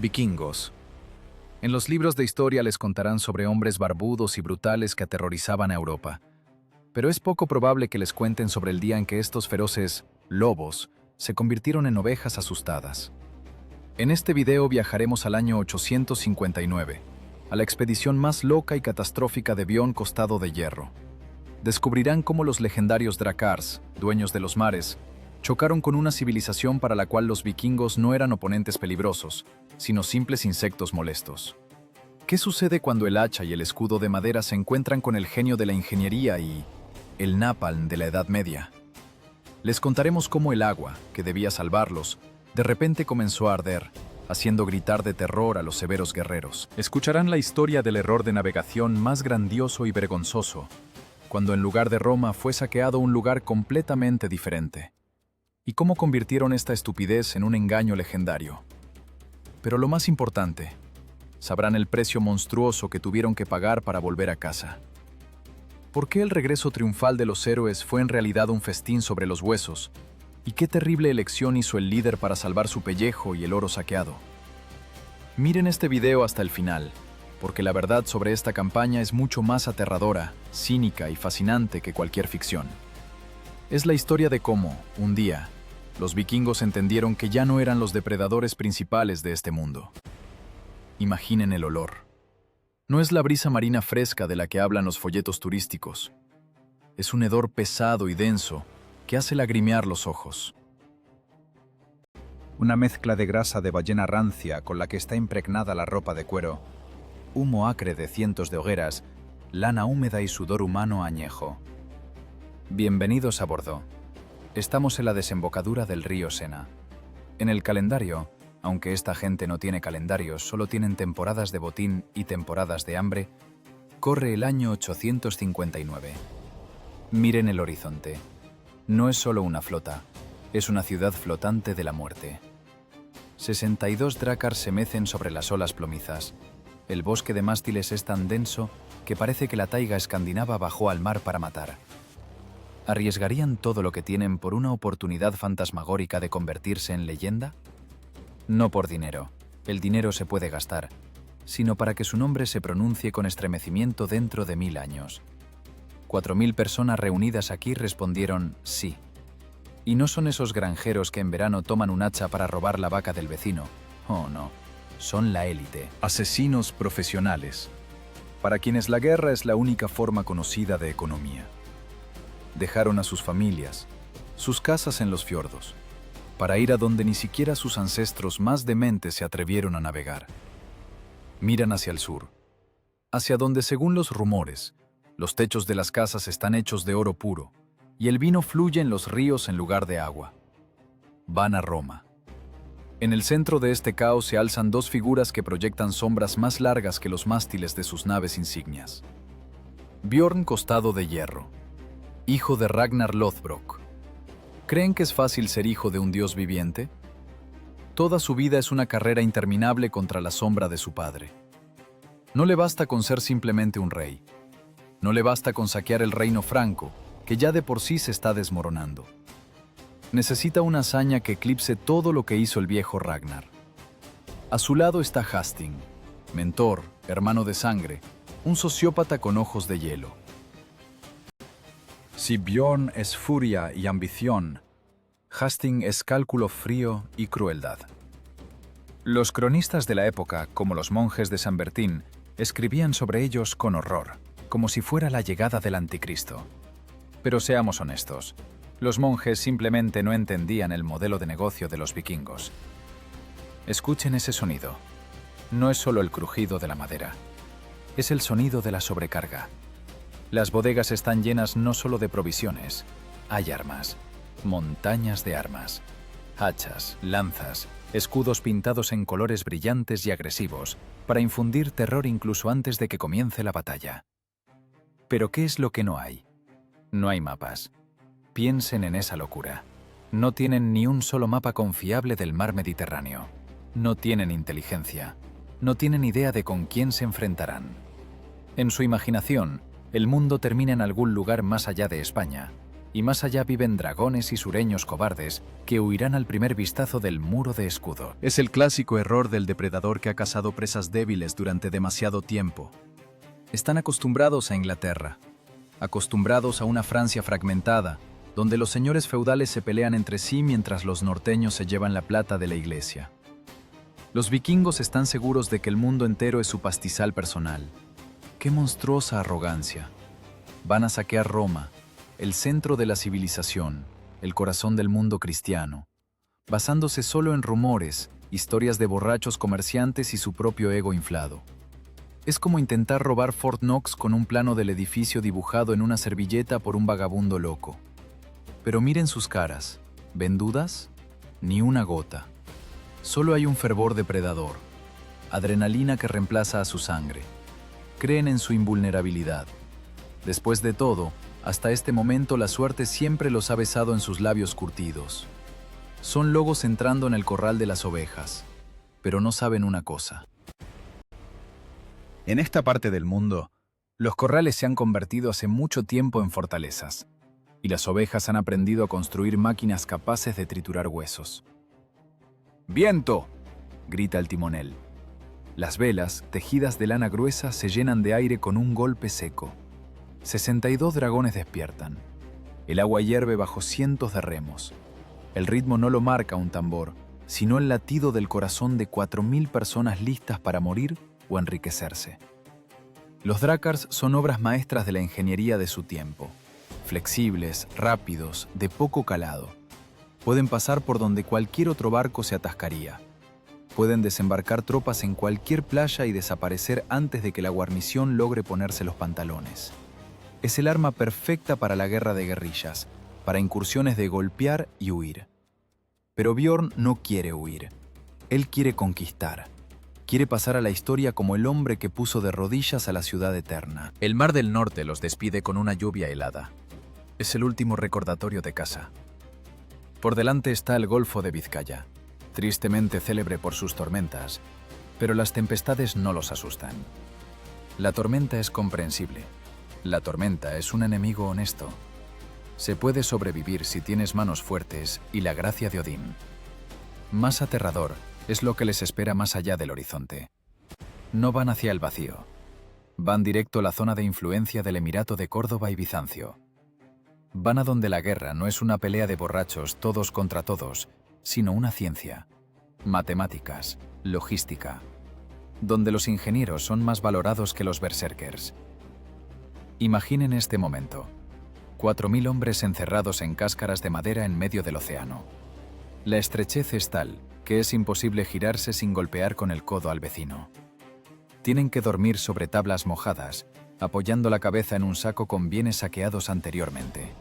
Vikingos. En los libros de historia les contarán sobre hombres barbudos y brutales que aterrorizaban a Europa. Pero es poco probable que les cuenten sobre el día en que estos feroces lobos se convirtieron en ovejas asustadas. En este video viajaremos al año 859, a la expedición más loca y catastrófica de Björn Costado de Hierro. Descubrirán cómo los legendarios Drakars, dueños de los mares, chocaron con una civilización para la cual los vikingos no eran oponentes peligrosos, sino simples insectos molestos. ¿Qué sucede cuando el hacha y el escudo de madera se encuentran con el genio de la ingeniería y el napalm de la Edad Media? Les contaremos cómo el agua, que debía salvarlos, de repente comenzó a arder, haciendo gritar de terror a los severos guerreros. Escucharán la historia del error de navegación más grandioso y vergonzoso, cuando en lugar de Roma fue saqueado un lugar completamente diferente. Y cómo convirtieron esta estupidez en un engaño legendario. Pero lo más importante, sabrán el precio monstruoso que tuvieron que pagar para volver a casa. ¿Por qué el regreso triunfal de los héroes fue en realidad un festín sobre los huesos? ¿Y qué terrible elección hizo el líder para salvar su pellejo y el oro saqueado? Miren este video hasta el final, porque la verdad sobre esta campaña es mucho más aterradora, cínica y fascinante que cualquier ficción. Es la historia de cómo, un día, los vikingos entendieron que ya no eran los depredadores principales de este mundo. Imaginen el olor. No es la brisa marina fresca de la que hablan los folletos turísticos. Es un hedor pesado y denso que hace lagrimear los ojos. Una mezcla de grasa de ballena rancia con la que está impregnada la ropa de cuero, humo acre de cientos de hogueras, lana húmeda y sudor humano añejo. Bienvenidos a bordo. Estamos en la desembocadura del río Sena. En el calendario, aunque esta gente no tiene calendarios, solo tienen temporadas de botín y temporadas de hambre, corre el año 859. Miren el horizonte. No es solo una flota, es una ciudad flotante de la muerte. 62 Drakars se mecen sobre las olas plomizas. El bosque de mástiles es tan denso que parece que la taiga escandinava bajó al mar para matar. ¿Arriesgarían todo lo que tienen por una oportunidad fantasmagórica de convertirse en leyenda? No por dinero, el dinero se puede gastar, sino para que su nombre se pronuncie con estremecimiento dentro de 1000 años. 4000 personas reunidas aquí respondieron sí. Y no son esos granjeros que en verano toman un hacha para robar la vaca del vecino. Oh, no. Son la élite. Asesinos profesionales, para quienes la guerra es la única forma conocida de economía. Dejaron a sus familias, sus casas en los fiordos, para ir a donde ni siquiera sus ancestros más dementes se atrevieron a navegar. Miran hacia el sur, hacia donde, según los rumores, los techos de las casas están hechos de oro puro y el vino fluye en los ríos en lugar de agua. Van a Roma. En el centro de este caos se alzan dos figuras que proyectan sombras más largas que los mástiles de sus naves insignias. Björn Costado de Hierro, hijo de Ragnar Lothbrok. ¿Creen que es fácil ser hijo de un dios viviente? Toda su vida es una carrera interminable contra la sombra de su padre. No le basta con ser simplemente un rey. No le basta con saquear el reino franco, que ya de por sí se está desmoronando. Necesita una hazaña que eclipse todo lo que hizo el viejo Ragnar. A su lado está Hasting, mentor, hermano de sangre, un sociópata con ojos de hielo. Si Björn es furia y ambición, Hasting es cálculo frío y crueldad. Los cronistas de la época, como los monjes de San Bertín, escribían sobre ellos con horror, como si fuera la llegada del anticristo. Pero seamos honestos, los monjes simplemente no entendían el modelo de negocio de los vikingos. Escuchen ese sonido. No es solo el crujido de la madera, es el sonido de la sobrecarga. Las bodegas están llenas no solo de provisiones, hay armas, montañas de armas, hachas, lanzas, escudos pintados en colores brillantes y agresivos, para infundir terror incluso antes de que comience la batalla. Pero ¿qué es lo que no hay? No hay mapas. Piensen en esa locura. No tienen ni un solo mapa confiable del mar Mediterráneo. No tienen inteligencia. No tienen idea de con quién se enfrentarán. En su imaginación, el mundo termina en algún lugar más allá de España, y más allá viven dragones y sureños cobardes que huirán al primer vistazo del muro de escudo. Es el clásico error del depredador que ha cazado presas débiles durante demasiado tiempo. Están acostumbrados a Inglaterra, acostumbrados a una Francia fragmentada, donde los señores feudales se pelean entre sí mientras los norteños se llevan la plata de la iglesia. Los vikingos están seguros de que el mundo entero es su pastizal personal. ¡Qué monstruosa arrogancia! Van a saquear Roma, el centro de la civilización, el corazón del mundo cristiano, basándose solo en rumores, historias de borrachos comerciantes y su propio ego inflado. Es como intentar robar Fort Knox con un plano del edificio dibujado en una servilleta por un vagabundo loco. Pero miren sus caras, ¿ven dudas? Ni una gota. Solo hay un fervor depredador, adrenalina que reemplaza a su sangre. Creen en su invulnerabilidad. Después de todo, hasta este momento la suerte siempre los ha besado en sus labios curtidos. Son lobos entrando en el corral de las ovejas, pero no saben una cosa. En esta parte del mundo, los corrales se han convertido hace mucho tiempo en fortalezas, y las ovejas han aprendido a construir máquinas capaces de triturar huesos. ¡Viento!, grita el timonel. Las velas, tejidas de lana gruesa, se llenan de aire con un golpe seco. 62 dragones despiertan. El agua hierve bajo cientos de remos. El ritmo no lo marca un tambor, sino el latido del corazón de 4000 personas listas para morir o enriquecerse. Los drácars son obras maestras de la ingeniería de su tiempo. Flexibles, rápidos, de poco calado. Pueden pasar por donde cualquier otro barco se atascaría. Pueden desembarcar tropas en cualquier playa y desaparecer antes de que la guarnición logre ponerse los pantalones. Es el arma perfecta para la guerra de guerrillas, para incursiones de golpear y huir. Pero Bjorn no quiere huir. Él quiere conquistar. Quiere pasar a la historia como el hombre que puso de rodillas a la ciudad eterna. El mar del norte los despide con una lluvia helada. Es el último recordatorio de casa. Por delante está el Golfo de Vizcaya, tristemente célebre por sus tormentas, pero las tempestades no los asustan. La tormenta es comprensible. La tormenta es un enemigo honesto. Se puede sobrevivir si tienes manos fuertes y la gracia de Odín. Más aterrador es lo que les espera más allá del horizonte. No van hacia el vacío. Van directo a la zona de influencia del Emirato de Córdoba y Bizancio. Van a donde la guerra no es una pelea de borrachos todos contra todos, sino una ciencia, matemáticas, logística, donde los ingenieros son más valorados que los berserkers. Imaginen este momento. 4000 hombres encerrados en cáscaras de madera en medio del océano. La estrechez es tal que es imposible girarse sin golpear con el codo al vecino. Tienen que dormir sobre tablas mojadas, apoyando la cabeza en un saco con bienes saqueados anteriormente.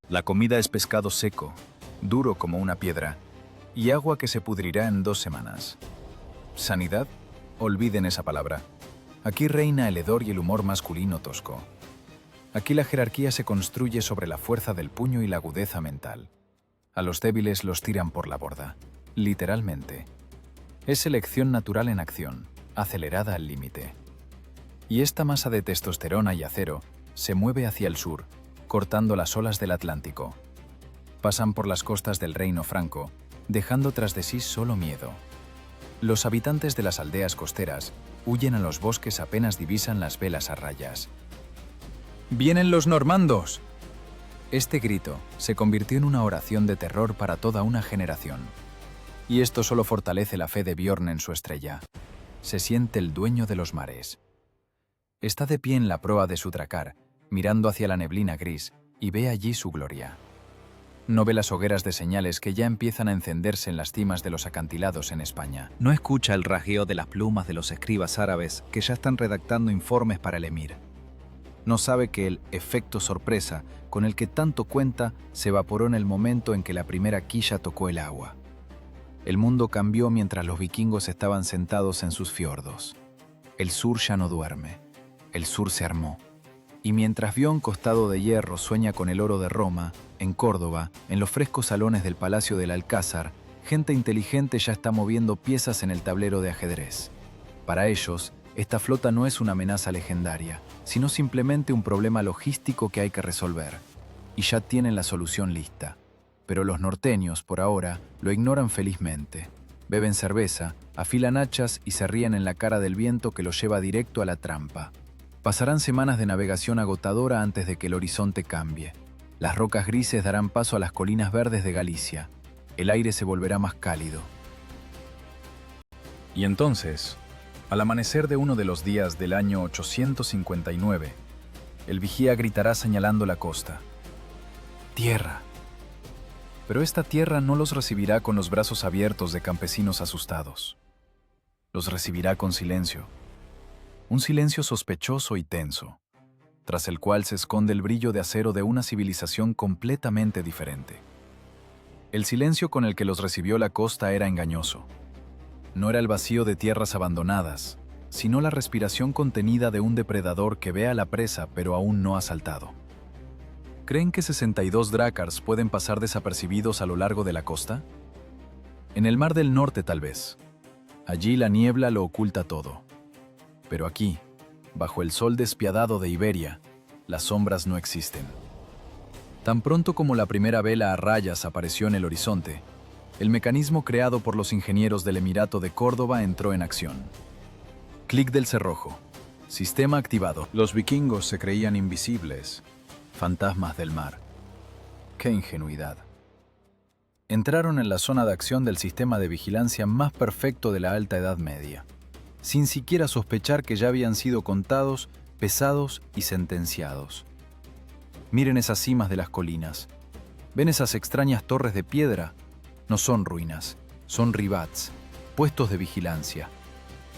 La comida es pescado seco, duro como una piedra, y agua que se pudrirá en 2 semanas. ¿Sanidad? Olviden esa palabra. Aquí reina el hedor y el humor masculino tosco. Aquí la jerarquía se construye sobre la fuerza del puño y la agudeza mental. A los débiles los tiran por la borda, literalmente. Es selección natural en acción, acelerada al límite. Y esta masa de testosterona y acero se mueve hacia el sur, cortando las olas del Atlántico. Pasan por las costas del Reino Franco, dejando tras de sí solo miedo. Los habitantes de las aldeas costeras huyen a los bosques apenas divisan las velas a rayas. ¡Vienen los normandos! Este grito se convirtió en una oración de terror para toda una generación. Y esto solo fortalece la fe de Bjorn en su estrella. Se siente el dueño de los mares. Está de pie en la proa de su dracar, mirando hacia la neblina gris, y ve allí su gloria. No ve las hogueras de señales que ya empiezan a encenderse en las cimas de los acantilados en España. No escucha el rajeo de las plumas de los escribas árabes que ya están redactando informes para el emir. No sabe que el efecto sorpresa, con el que tanto cuenta, se evaporó en el momento en que la primera quilla tocó el agua. El mundo cambió mientras los vikingos estaban sentados en sus fiordos. El sur ya no duerme. El sur se armó. Y mientras Bjorn costado de hierro sueña con el oro de Roma, en Córdoba, en los frescos salones del Palacio del Alcázar, gente inteligente ya está moviendo piezas en el tablero de ajedrez. Para ellos, esta flota no es una amenaza legendaria, sino simplemente un problema logístico que hay que resolver. Y ya tienen la solución lista. Pero los norteños, por ahora, lo ignoran felizmente. Beben cerveza, afilan hachas y se ríen en la cara del viento que los lleva directo a la trampa. Pasarán semanas de navegación agotadora antes de que el horizonte cambie. Las rocas grises darán paso a las colinas verdes de Galicia. El aire se volverá más cálido. Y entonces, al amanecer de uno de los días del año 859, el vigía gritará señalando la costa. ¡Tierra! Pero esta tierra no los recibirá con los brazos abiertos de campesinos asustados. Los recibirá con silencio. Un silencio sospechoso y tenso, tras el cual se esconde el brillo de acero de una civilización completamente diferente. El silencio con el que los recibió la costa era engañoso. No era el vacío de tierras abandonadas, sino la respiración contenida de un depredador que ve a la presa pero aún no ha saltado. ¿Creen que 62 drácars pueden pasar desapercibidos a lo largo de la costa? En el Mar del Norte tal vez. Allí la niebla lo oculta todo. Pero aquí, bajo el sol despiadado de Iberia, las sombras no existen. Tan pronto como la primera vela a rayas apareció en el horizonte, el mecanismo creado por los ingenieros del Emirato de Córdoba entró en acción. Clic del cerrojo. Sistema activado. Los vikingos se creían invisibles, fantasmas del mar. ¡Qué ingenuidad! Entraron en la zona de acción del sistema de vigilancia más perfecto de la Alta Edad Media, sin siquiera sospechar que ya habían sido contados, pesados y sentenciados. Miren esas cimas de las colinas. ¿Ven esas extrañas torres de piedra? No son ruinas, son ribats, puestos de vigilancia.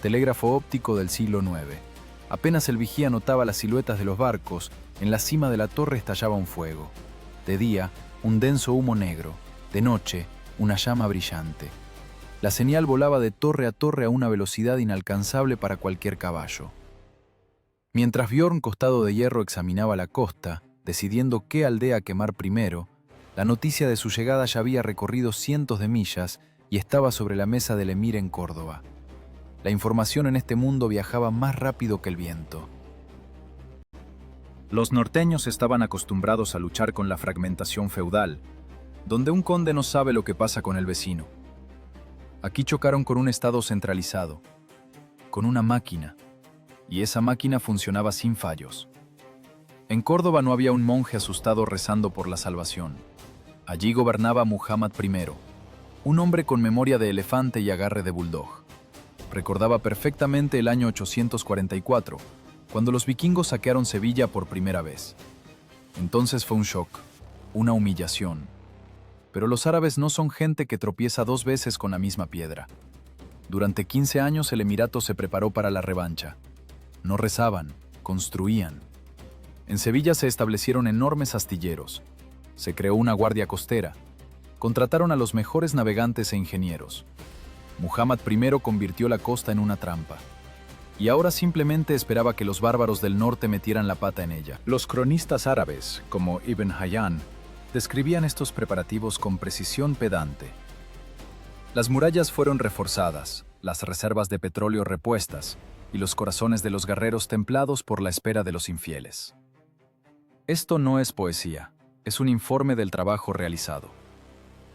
Telégrafo óptico del siglo IX. Apenas el vigía notaba las siluetas de los barcos, en la cima de la torre estallaba un fuego. De día, un denso humo negro. De noche, una llama brillante. La señal volaba de torre a torre a una velocidad inalcanzable para cualquier caballo. Mientras Bjorn, costado de hierro, examinaba la costa, decidiendo qué aldea quemar primero, la noticia de su llegada ya había recorrido cientos de millas y estaba sobre la mesa del emir en Córdoba. La información en este mundo viajaba más rápido que el viento. Los norteños estaban acostumbrados a luchar con la fragmentación feudal, donde un conde no sabe lo que pasa con el vecino. Aquí chocaron con un estado centralizado, con una máquina, y esa máquina funcionaba sin fallos. En Córdoba no había un monje asustado rezando por la salvación. Allí gobernaba Muhammad I, un hombre con memoria de elefante y agarre de bulldog. Recordaba perfectamente el año 844, cuando los vikingos saquearon Sevilla por primera vez. Entonces fue un shock, una humillación. Pero los árabes no son gente que tropieza dos veces con la misma piedra. Durante 15 años el emirato se preparó para la revancha. No rezaban, construían. En Sevilla se establecieron enormes astilleros. Se creó una guardia costera. Contrataron a los mejores navegantes e ingenieros. Muhammad I convirtió la costa en una trampa. Y ahora simplemente esperaba que los bárbaros del norte metieran la pata en ella. Los cronistas árabes, como Ibn Hayyan, describían estos preparativos con precisión pedante. Las murallas fueron reforzadas, las reservas de petróleo repuestas y los corazones de los guerreros templados por la espera de los infieles. Esto no es poesía, es un informe del trabajo realizado.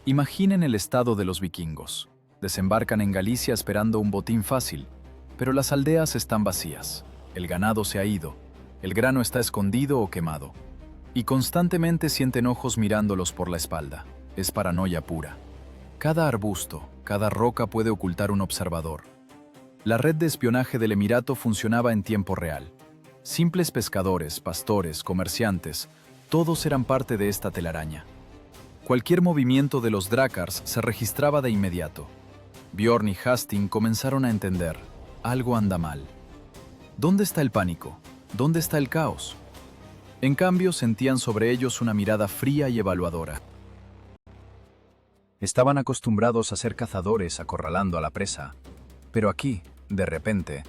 Imaginen el estado de los vikingos. Desembarcan en Galicia esperando un botín fácil, pero las aldeas están vacías, el ganado se ha ido, el grano está escondido o quemado, y constantemente sienten ojos mirándolos por la espalda. Es paranoia pura. Cada arbusto, cada roca puede ocultar un observador. La red de espionaje del Emirato funcionaba en tiempo real. Simples pescadores, pastores, comerciantes, todos eran parte de esta telaraña. Cualquier movimiento de los drácars se registraba de inmediato. Bjorn y Hastings comenzaron a entender, algo anda mal. ¿Dónde está el pánico? ¿Dónde está el caos? En cambio, sentían sobre ellos una mirada fría y evaluadora. Estaban acostumbrados a ser cazadores acorralando a la presa, pero aquí, de repente,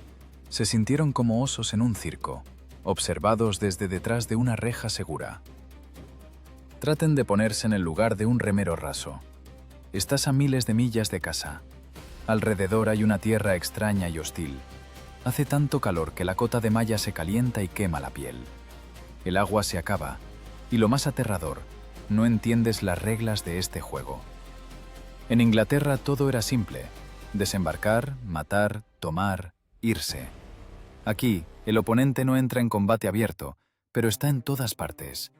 se sintieron como osos en un circo, observados desde detrás de una reja segura. Traten de ponerse en el lugar de un remero raso. Estás a miles de millas de casa. Alrededor hay una tierra extraña y hostil. Hace tanto calor que la cota de malla se calienta y quema la piel. El agua se acaba, y lo más aterrador, no entiendes las reglas de este juego. En Inglaterra todo era simple: desembarcar, matar, tomar, irse. Aquí, el oponente no entra en combate abierto, pero está en todas partes.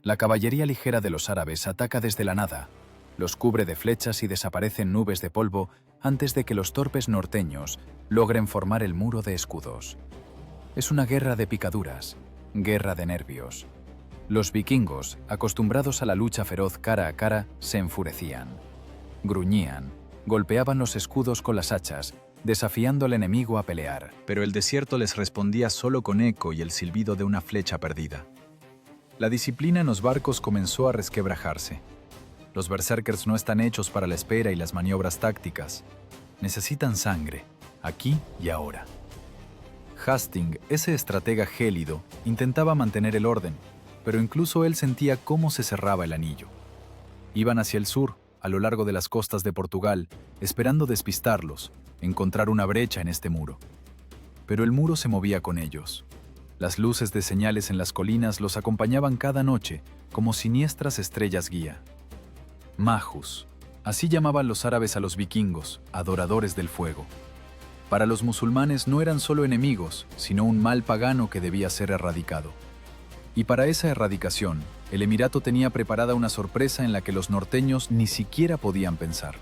La caballería ligera de los árabes ataca desde la nada, los cubre de flechas y desaparece en nubes de polvo antes de que los torpes norteños logren formar el muro de escudos. Es una guerra de picaduras, guerra de nervios. Los vikingos, acostumbrados a la lucha feroz cara a cara, se enfurecían. Gruñían, golpeaban los escudos con las hachas, desafiando al enemigo a pelear. Pero el desierto les respondía solo con eco y el silbido de una flecha perdida. La disciplina en los barcos comenzó a resquebrajarse. Los berserkers no están hechos para la espera y las maniobras tácticas. Necesitan sangre, aquí y ahora. Hastings, ese estratega gélido, intentaba mantener el orden, pero incluso él sentía cómo se cerraba el anillo. Iban hacia el sur, a lo largo de las costas de Portugal, esperando despistarlos, encontrar una brecha en este muro. Pero el muro se movía con ellos. Las luces de señales en las colinas los acompañaban cada noche, como siniestras estrellas guía. Magus, así llamaban los árabes a los vikingos, adoradores del fuego. Para los musulmanes no eran solo enemigos, sino un mal pagano que debía ser erradicado. Y para esa erradicación, el emirato tenía preparada una sorpresa en la que los norteños ni siquiera podían pensar.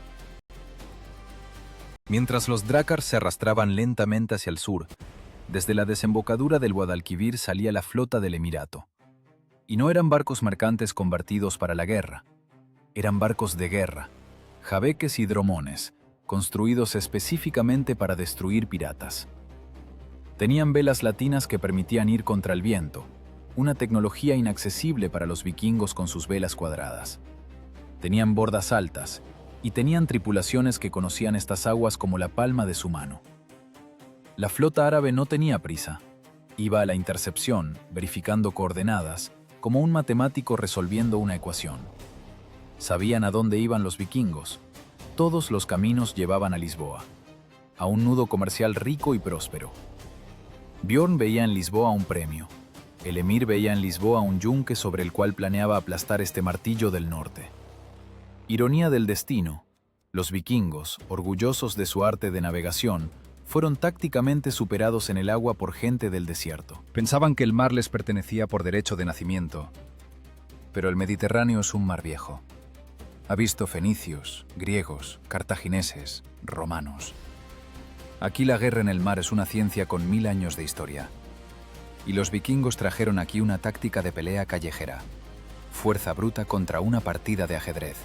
Mientras los drácars se arrastraban lentamente hacia el sur, desde la desembocadura del Guadalquivir salía la flota del emirato. Y no eran barcos mercantes convertidos para la guerra. Eran barcos de guerra, jabeques y dromones, construidos específicamente para destruir piratas. Tenían velas latinas que permitían ir contra el viento, una tecnología inaccesible para los vikingos con sus velas cuadradas. Tenían bordas altas y tenían tripulaciones que conocían estas aguas como la palma de su mano. La flota árabe no tenía prisa. Iba a la intercepción, verificando coordenadas, como un matemático resolviendo una ecuación. Sabían a dónde iban los vikingos. Todos los caminos llevaban a Lisboa, a un nudo comercial rico y próspero. Bjorn veía en Lisboa un premio. El emir veía en Lisboa un yunque sobre el cual planeaba aplastar este martillo del norte. Ironía del destino, los vikingos, orgullosos de su arte de navegación, fueron tácticamente superados en el agua por gente del desierto. Pensaban que el mar les pertenecía por derecho de nacimiento, pero el Mediterráneo es un mar viejo. Ha visto fenicios, griegos, cartagineses, romanos. Aquí la guerra en el mar es una ciencia con 1000 años de historia. Y los vikingos trajeron aquí una táctica de pelea callejera, fuerza bruta contra una partida de ajedrez.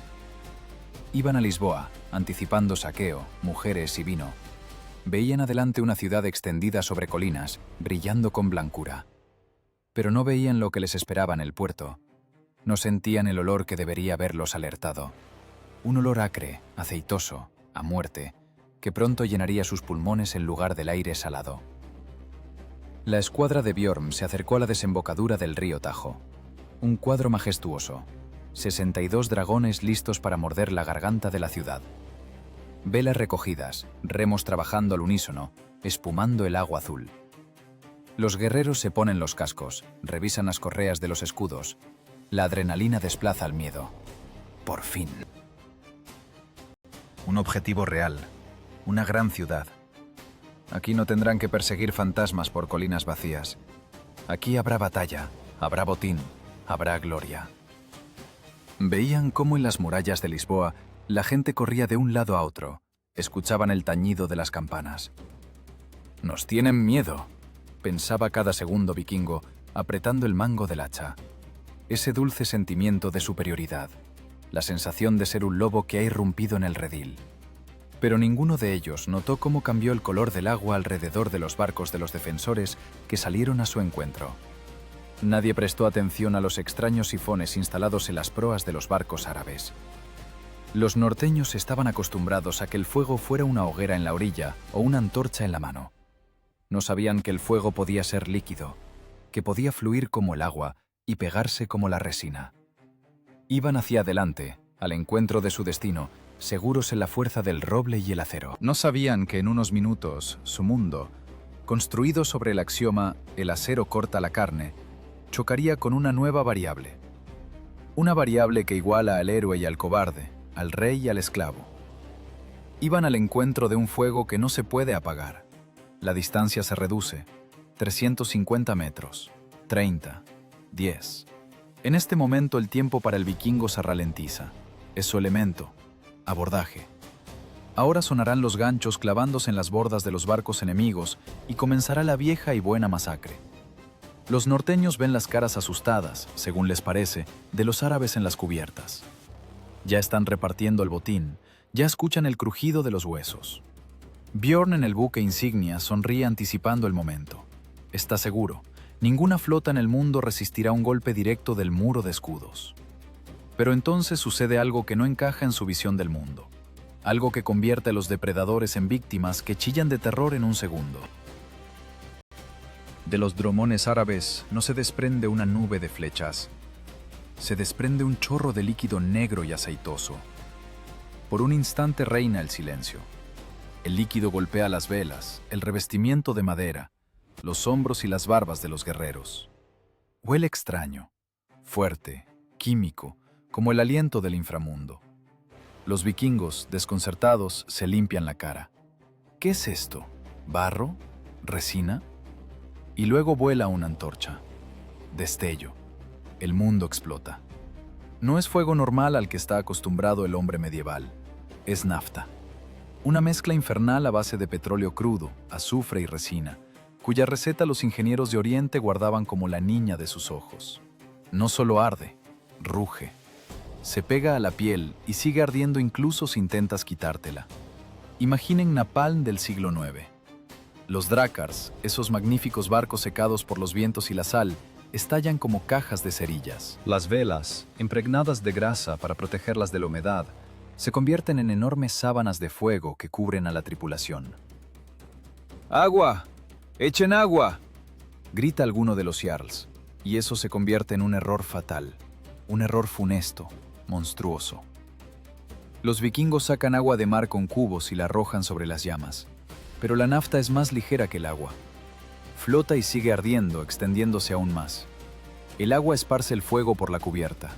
Iban a Lisboa, anticipando saqueo, mujeres y vino. Veían adelante una ciudad extendida sobre colinas, brillando con blancura. Pero no veían lo que les esperaba en el puerto. No sentían el olor que debería haberlos alertado. Un olor acre, aceitoso, a muerte, que pronto llenaría sus pulmones en lugar del aire salado. La escuadra de Bjorn se acercó a la desembocadura del río Tajo. Un cuadro majestuoso. 62 dragones listos para morder la garganta de la ciudad. Velas recogidas, remos trabajando al unísono, espumando el agua azul. Los guerreros se ponen los cascos, revisan las correas de los escudos. La adrenalina desplaza el miedo. Por fin. Un objetivo real. Una gran ciudad. Aquí no tendrán que perseguir fantasmas por colinas vacías. Aquí habrá batalla, habrá botín, habrá gloria. Veían cómo en las murallas de Lisboa la gente corría de un lado a otro. Escuchaban el tañido de las campanas. «Nos tienen miedo», pensaba cada segundo vikingo, apretando el mango del hacha. Ese dulce sentimiento de superioridad, la sensación de ser un lobo que ha irrumpido en el redil. Pero ninguno de ellos notó cómo cambió el color del agua alrededor de los barcos de los defensores que salieron a su encuentro. Nadie prestó atención a los extraños sifones instalados en las proas de los barcos árabes. Los norteños estaban acostumbrados a que el fuego fuera una hoguera en la orilla o una antorcha en la mano. No sabían que el fuego podía ser líquido, que podía fluir como el agua y pegarse como la resina. Iban hacia adelante, al encuentro de su destino, seguros en la fuerza del roble y el acero. No sabían que en unos minutos su mundo construido sobre el axioma «el acero corta la carne», chocaría con una nueva variable. Una variable que iguala al héroe y al cobarde, al rey y al esclavo. Iban al encuentro de un fuego que no se puede apagar. La distancia se reduce. 350 metros. 30. 10. En este momento el tiempo para el vikingo se ralentiza. Es su elemento. Abordaje. Ahora sonarán los ganchos clavándose en las bordas de los barcos enemigos y comenzará la vieja y buena masacre. Los norteños ven las caras asustadas, según les parece, de los árabes en las cubiertas. Ya están repartiendo el botín, ya escuchan el crujido de los huesos. Bjorn en el buque insignia sonríe anticipando el momento. Está seguro, ninguna flota en el mundo resistirá un golpe directo del muro de escudos. Pero entonces sucede algo que no encaja en su visión del mundo. Algo que convierte a los depredadores en víctimas que chillan de terror en un segundo. De los dromones árabes no se desprende una nube de flechas. Se desprende un chorro de líquido negro y aceitoso. Por un instante reina el silencio. El líquido golpea las velas, el revestimiento de madera, los hombros y las barbas de los guerreros. Huele extraño, fuerte, químico, como el aliento del inframundo. Los vikingos, desconcertados, se limpian la cara. ¿Qué es esto? ¿Barro? ¿Resina? Y luego vuela una antorcha. Destello. El mundo explota. No es fuego normal al que está acostumbrado el hombre medieval. Es nafta. Una mezcla infernal a base de petróleo crudo, azufre y resina, cuya receta los ingenieros de Oriente guardaban como la niña de sus ojos. No solo arde, ruge. Se pega a la piel y sigue ardiendo incluso si intentas quitártela. Imaginen napalm del siglo IX. Los drácars, esos magníficos barcos secados por los vientos y la sal, estallan como cajas de cerillas. Las velas, impregnadas de grasa para protegerlas de la humedad, se convierten en enormes sábanas de fuego que cubren a la tripulación. ¡Agua! ¡Echen agua!, grita alguno de los jarls, y eso se convierte en un error fatal, un error funesto, monstruoso. Los vikingos sacan agua de mar con cubos y la arrojan sobre las llamas, pero la nafta es más ligera que el agua. Flota y sigue ardiendo, extendiéndose aún más. El agua esparce el fuego por la cubierta.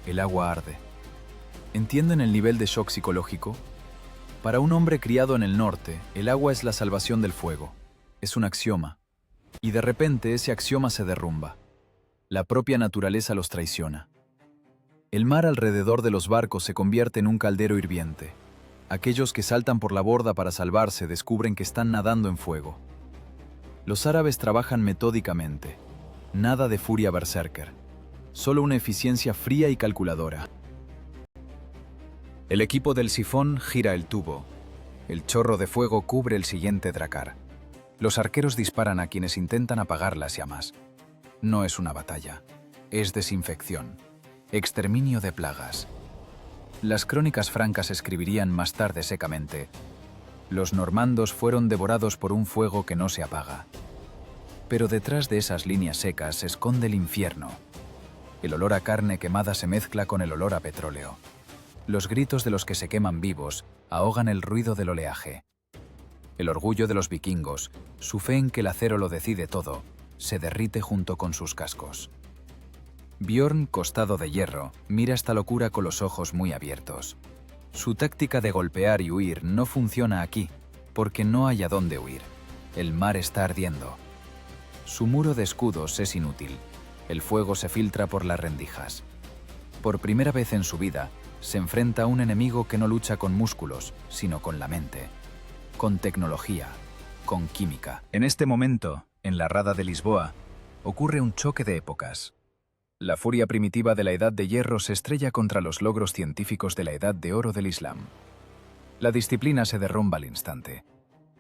El agua arde. ¿Entienden el nivel de shock psicológico? Para un hombre criado en el norte, el agua es la salvación del fuego. Es un axioma. Y de repente ese axioma se derrumba. La propia naturaleza los traiciona. El mar alrededor de los barcos se convierte en un caldero hirviente. Aquellos que saltan por la borda para salvarse descubren que están nadando en fuego. Los árabes trabajan metódicamente. Nada de furia berserker. Solo una eficiencia fría y calculadora. El equipo del sifón gira el tubo. El chorro de fuego cubre el siguiente dracar. Los arqueros disparan a quienes intentan apagar las llamas. No es una batalla. Es desinfección. Exterminio de plagas. Las crónicas francas escribirían más tarde secamente: los normandos fueron devorados por un fuego que no se apaga. Pero detrás de esas líneas secas se esconde el infierno. El olor a carne quemada se mezcla con el olor a petróleo. Los gritos de los que se queman vivos ahogan el ruido del oleaje. El orgullo de los vikingos, su fe en que el acero lo decide todo, se derrite junto con sus cascos. Bjorn, costado de hierro, mira esta locura con los ojos muy abiertos. Su táctica de golpear y huir no funciona aquí, porque no hay a dónde huir. El mar está ardiendo. Su muro de escudos es inútil. El fuego se filtra por las rendijas. Por primera vez en su vida, se enfrenta a un enemigo que no lucha con músculos, sino con la mente, con tecnología, con química. En este momento, en la Rada de Lisboa, ocurre un choque de épocas. La furia primitiva de la Edad de Hierro se estrella contra los logros científicos de la Edad de Oro del Islam. La disciplina se derrumba al instante.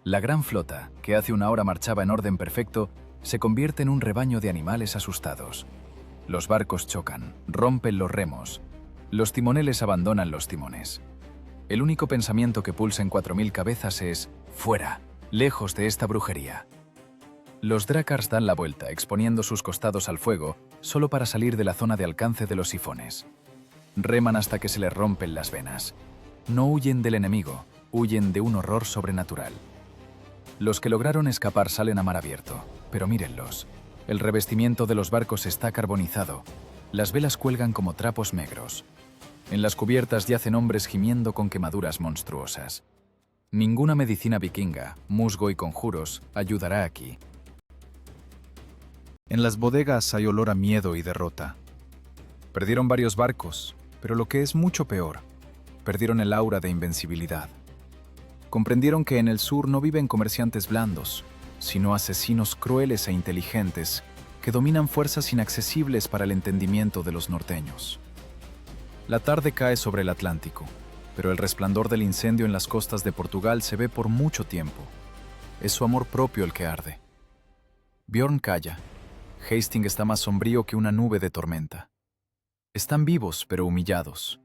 La gran flota, que hace una hora marchaba en orden perfecto, se convierte en un rebaño de animales asustados. Los barcos chocan, rompen los remos. Los timoneles abandonan los timones. El único pensamiento que pulsa en 4000 cabezas es: fuera, lejos de esta brujería. Los drácars dan la vuelta, exponiendo sus costados al fuego, solo para salir de la zona de alcance de los sifones. Reman hasta que se les rompen las venas. No huyen del enemigo, huyen de un horror sobrenatural. Los que lograron escapar salen a mar abierto, pero mírenlos. El revestimiento de los barcos está carbonizado. Las velas cuelgan como trapos negros. En las cubiertas yacen hombres gimiendo con quemaduras monstruosas. Ninguna medicina vikinga, musgo y conjuros ayudará aquí. En las bodegas hay olor a miedo y derrota. Perdieron varios barcos, pero lo que es mucho peor, perdieron el aura de invencibilidad. Comprendieron que en el sur no viven comerciantes blandos, sino asesinos crueles e inteligentes que dominan fuerzas inaccesibles para el entendimiento de los norteños. La tarde cae sobre el Atlántico, pero el resplandor del incendio en las costas de Portugal se ve por mucho tiempo. Es su amor propio el que arde. Bjorn calla. Hastings está más sombrío que una nube de tormenta. Están vivos, pero humillados,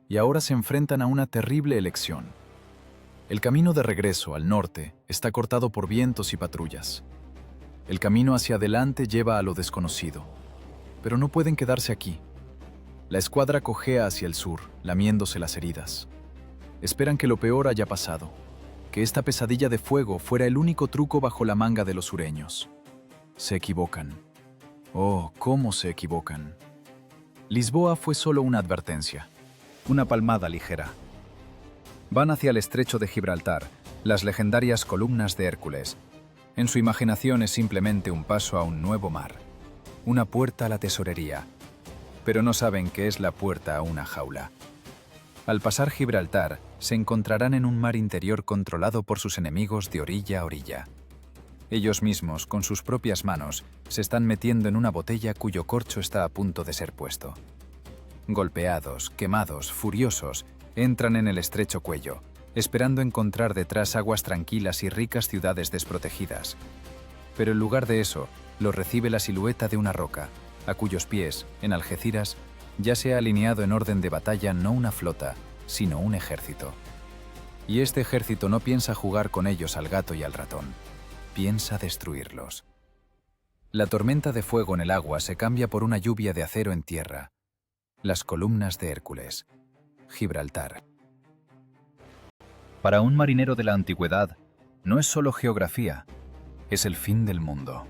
y ahora se enfrentan a una terrible elección. El camino de regreso al norte está cortado por vientos y patrullas. El camino hacia adelante lleva a lo desconocido, pero no pueden quedarse aquí. La escuadra cojea hacia el sur, lamiéndose las heridas. Esperan que lo peor haya pasado, que esta pesadilla de fuego fuera el único truco bajo la manga de los sureños. Se equivocan. Oh, cómo se equivocan. Lisboa fue solo una advertencia, una palmada ligera. Van hacia el estrecho de Gibraltar, las legendarias columnas de Hércules. En su imaginación es simplemente un paso a un nuevo mar, una puerta a la tesorería, pero no saben que es la puerta a una jaula. Al pasar Gibraltar, se encontrarán en un mar interior controlado por sus enemigos de orilla a orilla. Ellos mismos, con sus propias manos, se están metiendo en una botella cuyo corcho está a punto de ser puesto. Golpeados, quemados, furiosos, entran en el estrecho cuello, esperando encontrar detrás aguas tranquilas y ricas ciudades desprotegidas. Pero en lugar de eso, los recibe la silueta de una roca, a cuyos pies, en Algeciras, ya se ha alineado en orden de batalla no una flota, sino un ejército. Y este ejército no piensa jugar con ellos al gato y al ratón. Piensa destruirlos. La tormenta de fuego en el agua se cambia por una lluvia de acero en tierra. Las columnas de Hércules. Gibraltar. Para un marinero de la antigüedad, no es solo geografía, es el fin del mundo.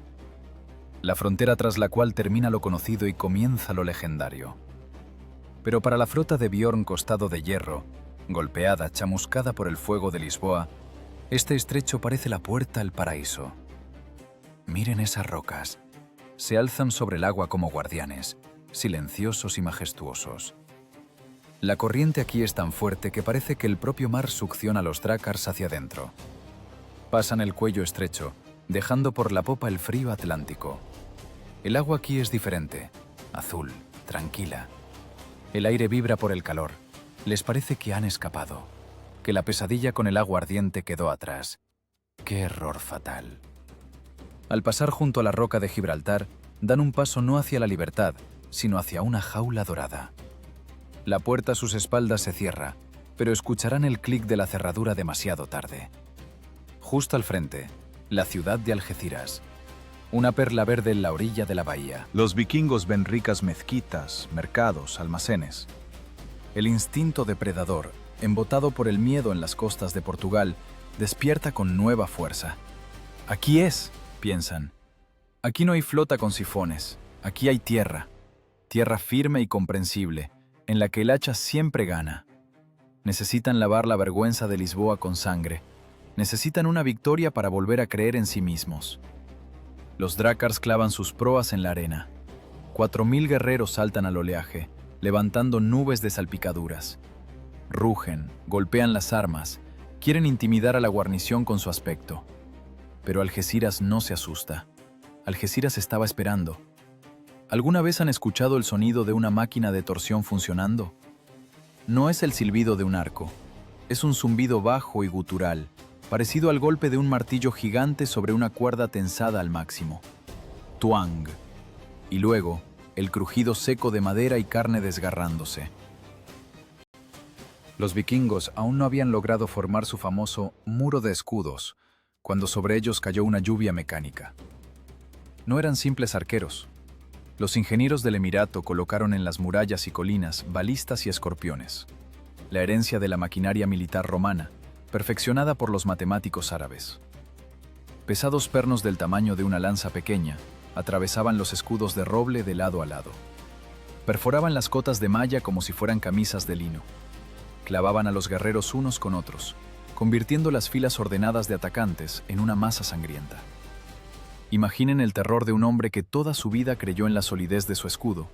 La frontera tras la cual termina lo conocido y comienza lo legendario. Pero para la flota de Bjorn Costado de Hierro, golpeada, chamuscada por el fuego de Lisboa, este estrecho parece la puerta al paraíso. Miren esas rocas. Se alzan sobre el agua como guardianes, silenciosos y majestuosos. La corriente aquí es tan fuerte que parece que el propio mar succiona a los drácars hacia adentro. Pasan el cuello estrecho, dejando por la popa el frío Atlántico. El agua aquí es diferente, azul, tranquila. El aire vibra por el calor. Les parece que han escapado, que la pesadilla con el agua ardiente quedó atrás. ¡Qué error fatal! Al pasar junto a la roca de Gibraltar, dan un paso no hacia la libertad, sino hacia una jaula dorada. La puerta a sus espaldas se cierra, pero escucharán el clic de la cerradura demasiado tarde. Justo al frente, la ciudad de Algeciras. Una perla verde en la orilla de la bahía. Los vikingos ven ricas mezquitas, mercados, almacenes. El instinto depredador, embotado por el miedo en las costas de Portugal, despierta con nueva fuerza. Aquí es, piensan. Aquí no hay flota con sifones, aquí hay tierra. Tierra firme y comprensible, en la que el hacha siempre gana. Necesitan lavar la vergüenza de Lisboa con sangre. Necesitan una victoria para volver a creer en sí mismos. Los drácars clavan sus proas en la arena. 4000 guerreros saltan al oleaje, levantando nubes de salpicaduras. Rugen, golpean las armas, quieren intimidar a la guarnición con su aspecto. Pero Algeciras no se asusta. Algeciras estaba esperando. ¿Alguna vez han escuchado el sonido de una máquina de torsión funcionando? No es el silbido de un arco. Es un zumbido bajo y gutural, parecido al golpe de un martillo gigante sobre una cuerda tensada al máximo. Tuang. Y luego, el crujido seco de madera y carne desgarrándose. Los vikingos aún no habían logrado formar su famoso muro de escudos, cuando sobre ellos cayó una lluvia mecánica. No eran simples arqueros. Los ingenieros del Emirato colocaron en las murallas y colinas balistas y escorpiones, la herencia de la maquinaria militar romana, perfeccionada por los matemáticos árabes. Pesados pernos del tamaño de una lanza pequeña atravesaban los escudos de roble de lado a lado. Perforaban las cotas de malla como si fueran camisas de lino. Clavaban a los guerreros unos con otros, convirtiendo las filas ordenadas de atacantes en una masa sangrienta. Imaginen el terror de un hombre que toda su vida creyó en la solidez de su escudo,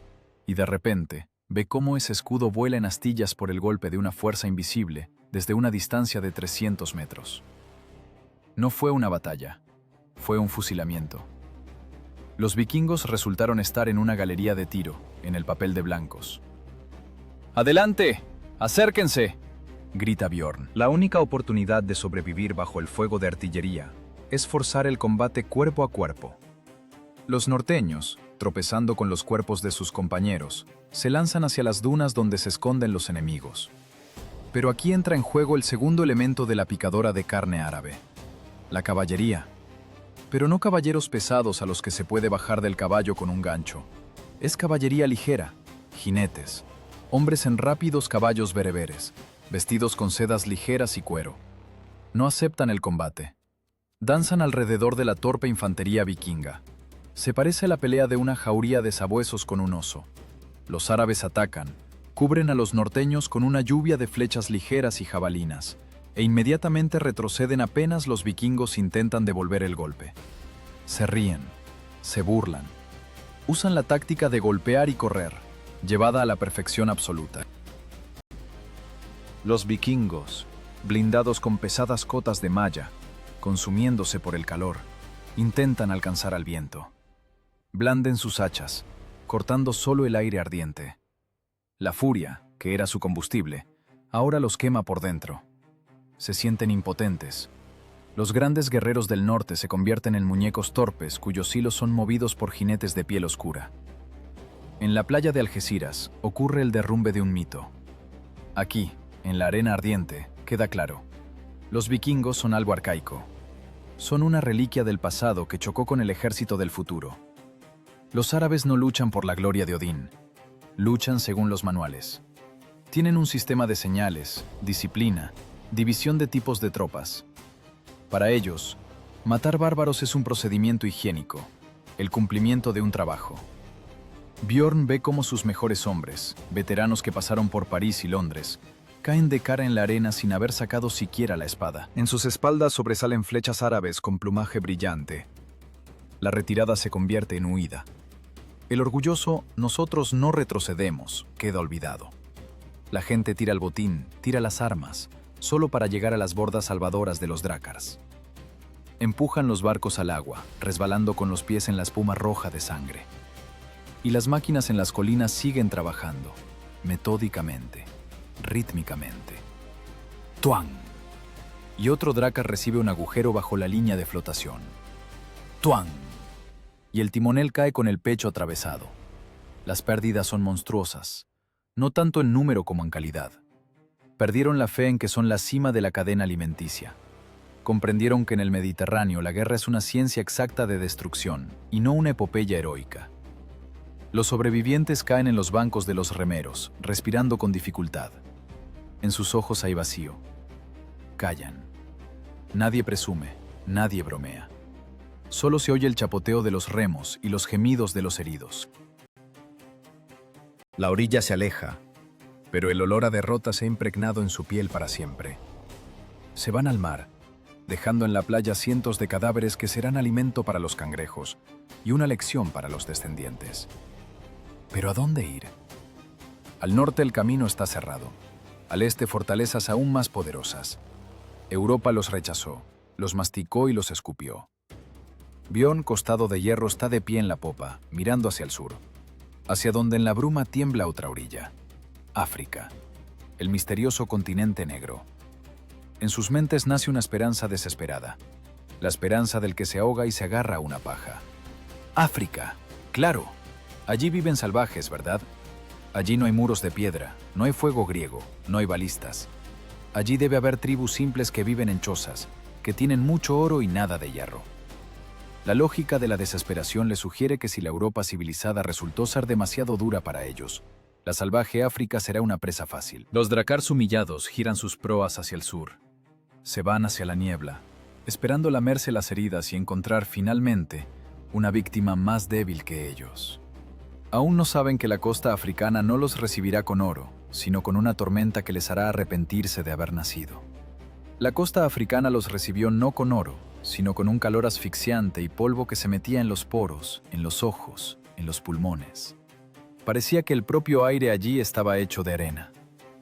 y de repente ve cómo ese escudo vuela en astillas por el golpe de una fuerza invisible desde una distancia de 300 metros. No fue una batalla, fue un fusilamiento. Los vikingos resultaron estar en una galería de tiro, en el papel de blancos. ¡Adelante! ¡Acérquense!, grita Bjorn. La única oportunidad de sobrevivir bajo el fuego de artillería es forzar el combate cuerpo a cuerpo. Los norteños, tropezando con los cuerpos de sus compañeros, se lanzan hacia las dunas donde se esconden los enemigos. Pero aquí entra en juego el segundo elemento de la picadora de carne árabe: la caballería. Pero no caballeros pesados a los que se puede bajar del caballo con un gancho. Es caballería ligera, jinetes, hombres en rápidos caballos bereberes, vestidos con sedas ligeras y cuero. No aceptan el combate. Danzan alrededor de la torpe infantería vikinga. Se parece a la pelea de una jauría de sabuesos con un oso. Los árabes atacan, cubren a los norteños con una lluvia de flechas ligeras y jabalinas, e inmediatamente retroceden apenas los vikingos intentan devolver el golpe. Se ríen, se burlan. Usan la táctica de golpear y correr, llevada a la perfección absoluta. Los vikingos, blindados con pesadas cotas de malla, consumiéndose por el calor, intentan alcanzar al viento. Blanden sus hachas, cortando solo el aire ardiente. La furia, que era su combustible, ahora los quema por dentro. Se sienten impotentes. Los grandes guerreros del norte se convierten en muñecos torpes cuyos hilos son movidos por jinetes de piel oscura. En la playa de Algeciras ocurre el derrumbe de un mito. Aquí, en la arena ardiente, queda claro: los vikingos son algo arcaico. Son una reliquia del pasado que chocó con el ejército del futuro. Los árabes no luchan por la gloria de Odín, luchan según los manuales. Tienen un sistema de señales, disciplina, división de tipos de tropas. Para ellos, matar bárbaros es un procedimiento higiénico, el cumplimiento de un trabajo. Bjorn ve cómo sus mejores hombres, veteranos que pasaron por París y Londres, caen de cara en la arena sin haber sacado siquiera la espada. En sus espaldas sobresalen flechas árabes con plumaje brillante. La retirada se convierte en huida. El orgulloso "nosotros no retrocedemos" queda olvidado. La gente tira el botín, tira las armas, solo para llegar a las bordas salvadoras de los drácars. Empujan los barcos al agua, resbalando con los pies en la espuma roja de sangre. Y las máquinas en las colinas siguen trabajando, metódicamente, rítmicamente. ¡Tuán! Y otro drácar recibe un agujero bajo la línea de flotación. ¡Tuán! Y el timonel cae con el pecho atravesado. Las pérdidas son monstruosas, no tanto en número como en calidad. Perdieron la fe en que son la cima de la cadena alimenticia. Comprendieron que en el Mediterráneo la guerra es una ciencia exacta de destrucción y no una epopeya heroica. Los sobrevivientes caen en los bancos de los remeros, respirando con dificultad. En sus ojos hay vacío. Callan. Nadie presume, nadie bromea. Solo se oye el chapoteo de los remos y los gemidos de los heridos. La orilla se aleja, pero el olor a derrota se ha impregnado en su piel para siempre. Se van al mar, dejando en la playa cientos de cadáveres que serán alimento para los cangrejos y una lección para los descendientes. ¿Pero a dónde ir? Al norte el camino está cerrado, al este fortalezas aún más poderosas. Europa los rechazó, los masticó y los escupió. Bjorn, costado de hierro, está de pie en la popa, mirando hacia el sur, hacia donde en la bruma tiembla otra orilla. África, el misterioso continente negro. En sus mentes nace una esperanza desesperada, la esperanza del que se ahoga y se agarra a una paja. África, claro, allí viven salvajes, ¿verdad? Allí no hay muros de piedra, no hay fuego griego, no hay balistas. Allí debe haber tribus simples que viven en chozas, que tienen mucho oro y nada de hierro. La lógica de la desesperación le sugiere que si la Europa civilizada resultó ser demasiado dura para ellos, la salvaje África será una presa fácil. Los drakars humillados giran sus proas hacia el sur. Se van hacia la niebla, esperando lamerse las heridas y encontrar finalmente una víctima más débil que ellos. Aún no saben que la costa africana no los recibirá con oro, sino con una tormenta que les hará arrepentirse de haber nacido. La costa africana los recibió no con oro, sino con un calor asfixiante y polvo que se metía en los poros, en los ojos, en los pulmones. Parecía que el propio aire allí estaba hecho de arena.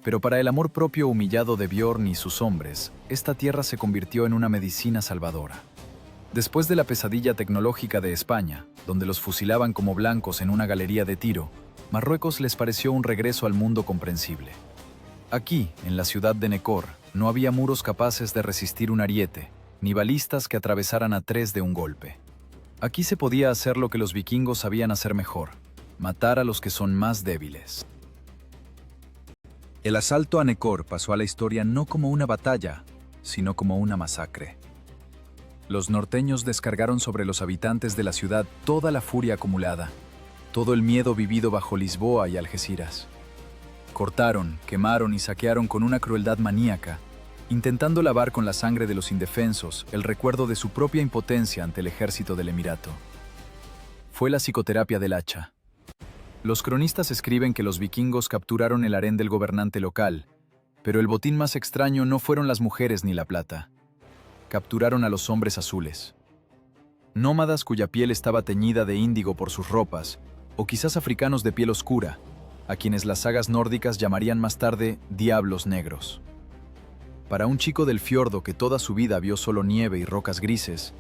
Pero para el amor propio humillado de Bjorn y sus hombres, esta tierra se convirtió en una medicina salvadora. Después de la pesadilla tecnológica de España, donde los fusilaban como blancos en una galería de tiro, Marruecos les pareció un regreso al mundo comprensible. Aquí, en la ciudad de Nekor, no había muros capaces de resistir un ariete, ni balistas que atravesaran a 3 de un golpe. Aquí se podía hacer lo que los vikingos sabían hacer mejor: matar a los que son más débiles. El asalto a Nekor pasó a la historia no como una batalla, sino como una masacre. Los norteños descargaron sobre los habitantes de la ciudad toda la furia acumulada, todo el miedo vivido bajo Lisboa y Algeciras. Cortaron, quemaron y saquearon con una crueldad maníaca, intentando lavar con la sangre de los indefensos el recuerdo de su propia impotencia ante el ejército del Emirato. Fue la psicoterapia del hacha. Los cronistas escriben que los vikingos capturaron el harén del gobernante local, pero el botín más extraño no fueron las mujeres ni la plata. Capturaron a los hombres azules. Nómadas cuya piel estaba teñida de índigo por sus ropas, o quizás africanos de piel oscura, a quienes las sagas nórdicas llamarían más tarde diablos negros. Para un chico del fiordo que toda su vida vio solo nieve y rocas grises,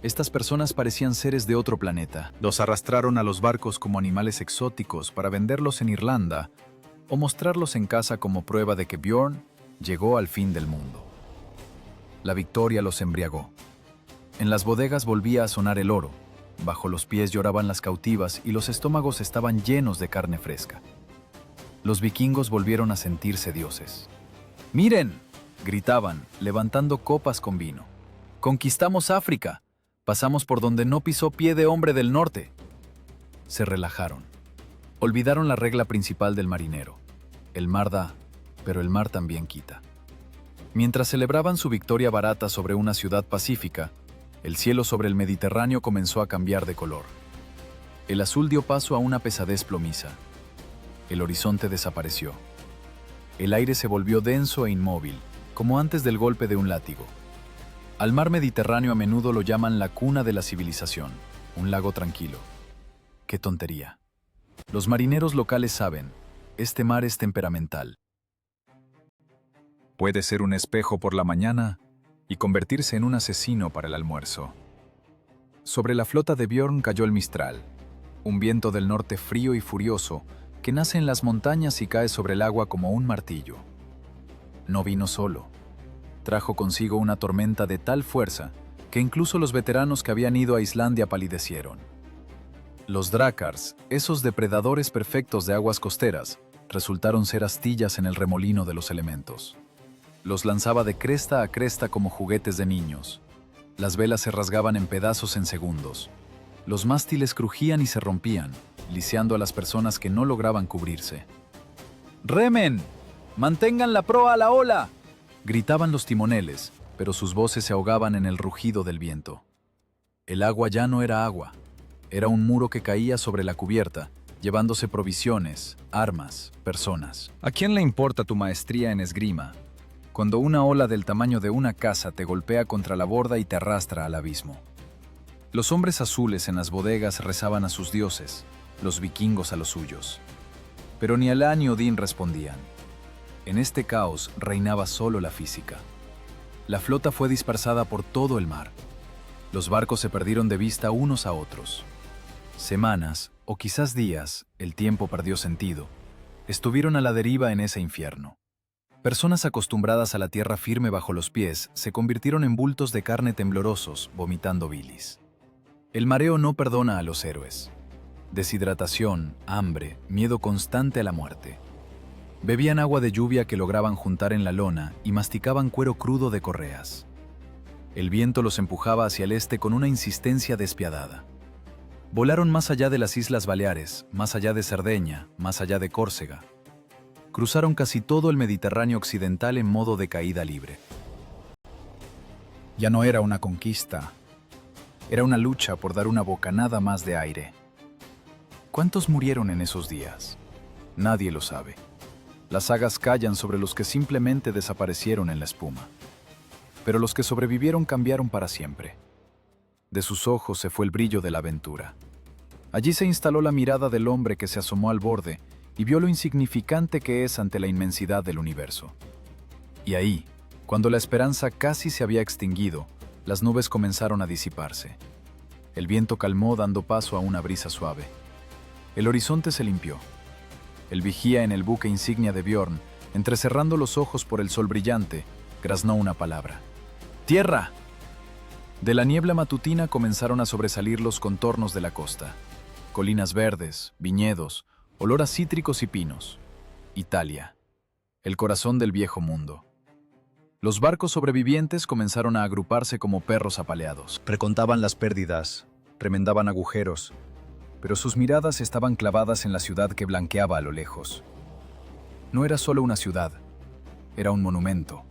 estas personas parecían seres de otro planeta. Los arrastraron a los barcos como animales exóticos para venderlos en Irlanda o mostrarlos en casa como prueba de que Bjorn llegó al fin del mundo. La victoria los embriagó. En las bodegas volvía a sonar el oro, bajo los pies lloraban las cautivas y los estómagos estaban llenos de carne fresca. Los vikingos volvieron a sentirse dioses. ¡Miren!, gritaban, levantando copas con vino. ¡Conquistamos África! Pasamos por donde no pisó pie de hombre del norte. Se relajaron. Olvidaron la regla principal del marinero. El mar da, pero el mar también quita. Mientras celebraban su victoria barata sobre una ciudad pacífica, el cielo sobre el Mediterráneo comenzó a cambiar de color. El azul dio paso a una pesadez plomiza. El horizonte desapareció. El aire se volvió denso e inmóvil, como antes del golpe de un látigo. Al mar Mediterráneo a menudo lo llaman la cuna de la civilización, un lago tranquilo. ¡Qué tontería! Los marineros locales saben, este mar es temperamental. Puede ser un espejo por la mañana y convertirse en un asesino para el almuerzo. Sobre la flota de Bjorn cayó el Mistral, un viento del norte frío y furioso que nace en las montañas y cae sobre el agua como un martillo. No vino solo. Trajo consigo una tormenta de tal fuerza que incluso los veteranos que habían ido a Islandia palidecieron. Los drácars, esos depredadores perfectos de aguas costeras, resultaron ser astillas en el remolino de los elementos. Los lanzaba de cresta a cresta como juguetes de niños. Las velas se rasgaban en pedazos en segundos. Los mástiles crujían y se rompían, lisiando a las personas que no lograban cubrirse. ¡Remen! ¡Mantengan la proa a la ola!, gritaban los timoneles, pero sus voces se ahogaban en el rugido del viento. El agua ya no era agua. Era un muro que caía sobre la cubierta, llevándose provisiones, armas, personas. ¿A quién le importa tu maestría en esgrima cuando una ola del tamaño de una casa te golpea contra la borda y te arrastra al abismo? Los hombres azules en las bodegas rezaban a sus dioses, los vikingos a los suyos. Pero ni Alá ni Odín respondían. En este caos reinaba solo la física. La flota fue dispersada por todo el mar. Los barcos se perdieron de vista unos a otros. Semanas, o quizás días, el tiempo perdió sentido. Estuvieron a la deriva en ese infierno. Personas acostumbradas a la tierra firme bajo los pies se convirtieron en bultos de carne temblorosos, vomitando bilis. El mareo no perdona a los héroes. Deshidratación, hambre, miedo constante a la muerte. Bebían agua de lluvia que lograban juntar en la lona y masticaban cuero crudo de correas. El viento los empujaba hacia el este con una insistencia despiadada. Volaron más allá de las Islas Baleares, más allá de Cerdeña, más allá de Córcega. Cruzaron casi todo el Mediterráneo occidental en modo de caída libre. Ya no era una conquista, era una lucha por dar una bocanada más de aire. ¿Cuántos murieron en esos días? Nadie lo sabe. Las sagas callan sobre los que simplemente desaparecieron en la espuma. Pero los que sobrevivieron cambiaron para siempre. De sus ojos se fue el brillo de la aventura. Allí se instaló la mirada del hombre que se asomó al borde y vio lo insignificante que es ante la inmensidad del universo. Y ahí, cuando la esperanza casi se había extinguido, las nubes comenzaron a disiparse. El viento calmó dando paso a una brisa suave. El horizonte se limpió. El vigía en el buque insignia de Bjorn, entrecerrando los ojos por el sol brillante, graznó una palabra. ¡Tierra! De la niebla matutina comenzaron a sobresalir los contornos de la costa. Colinas verdes, viñedos, olor a cítricos y pinos. Italia, el corazón del viejo mundo. Los barcos sobrevivientes comenzaron a agruparse como perros apaleados. Precontaban las pérdidas, remendaban agujeros, pero sus miradas estaban clavadas en la ciudad que blanqueaba a lo lejos. No era solo una ciudad, era un monumento.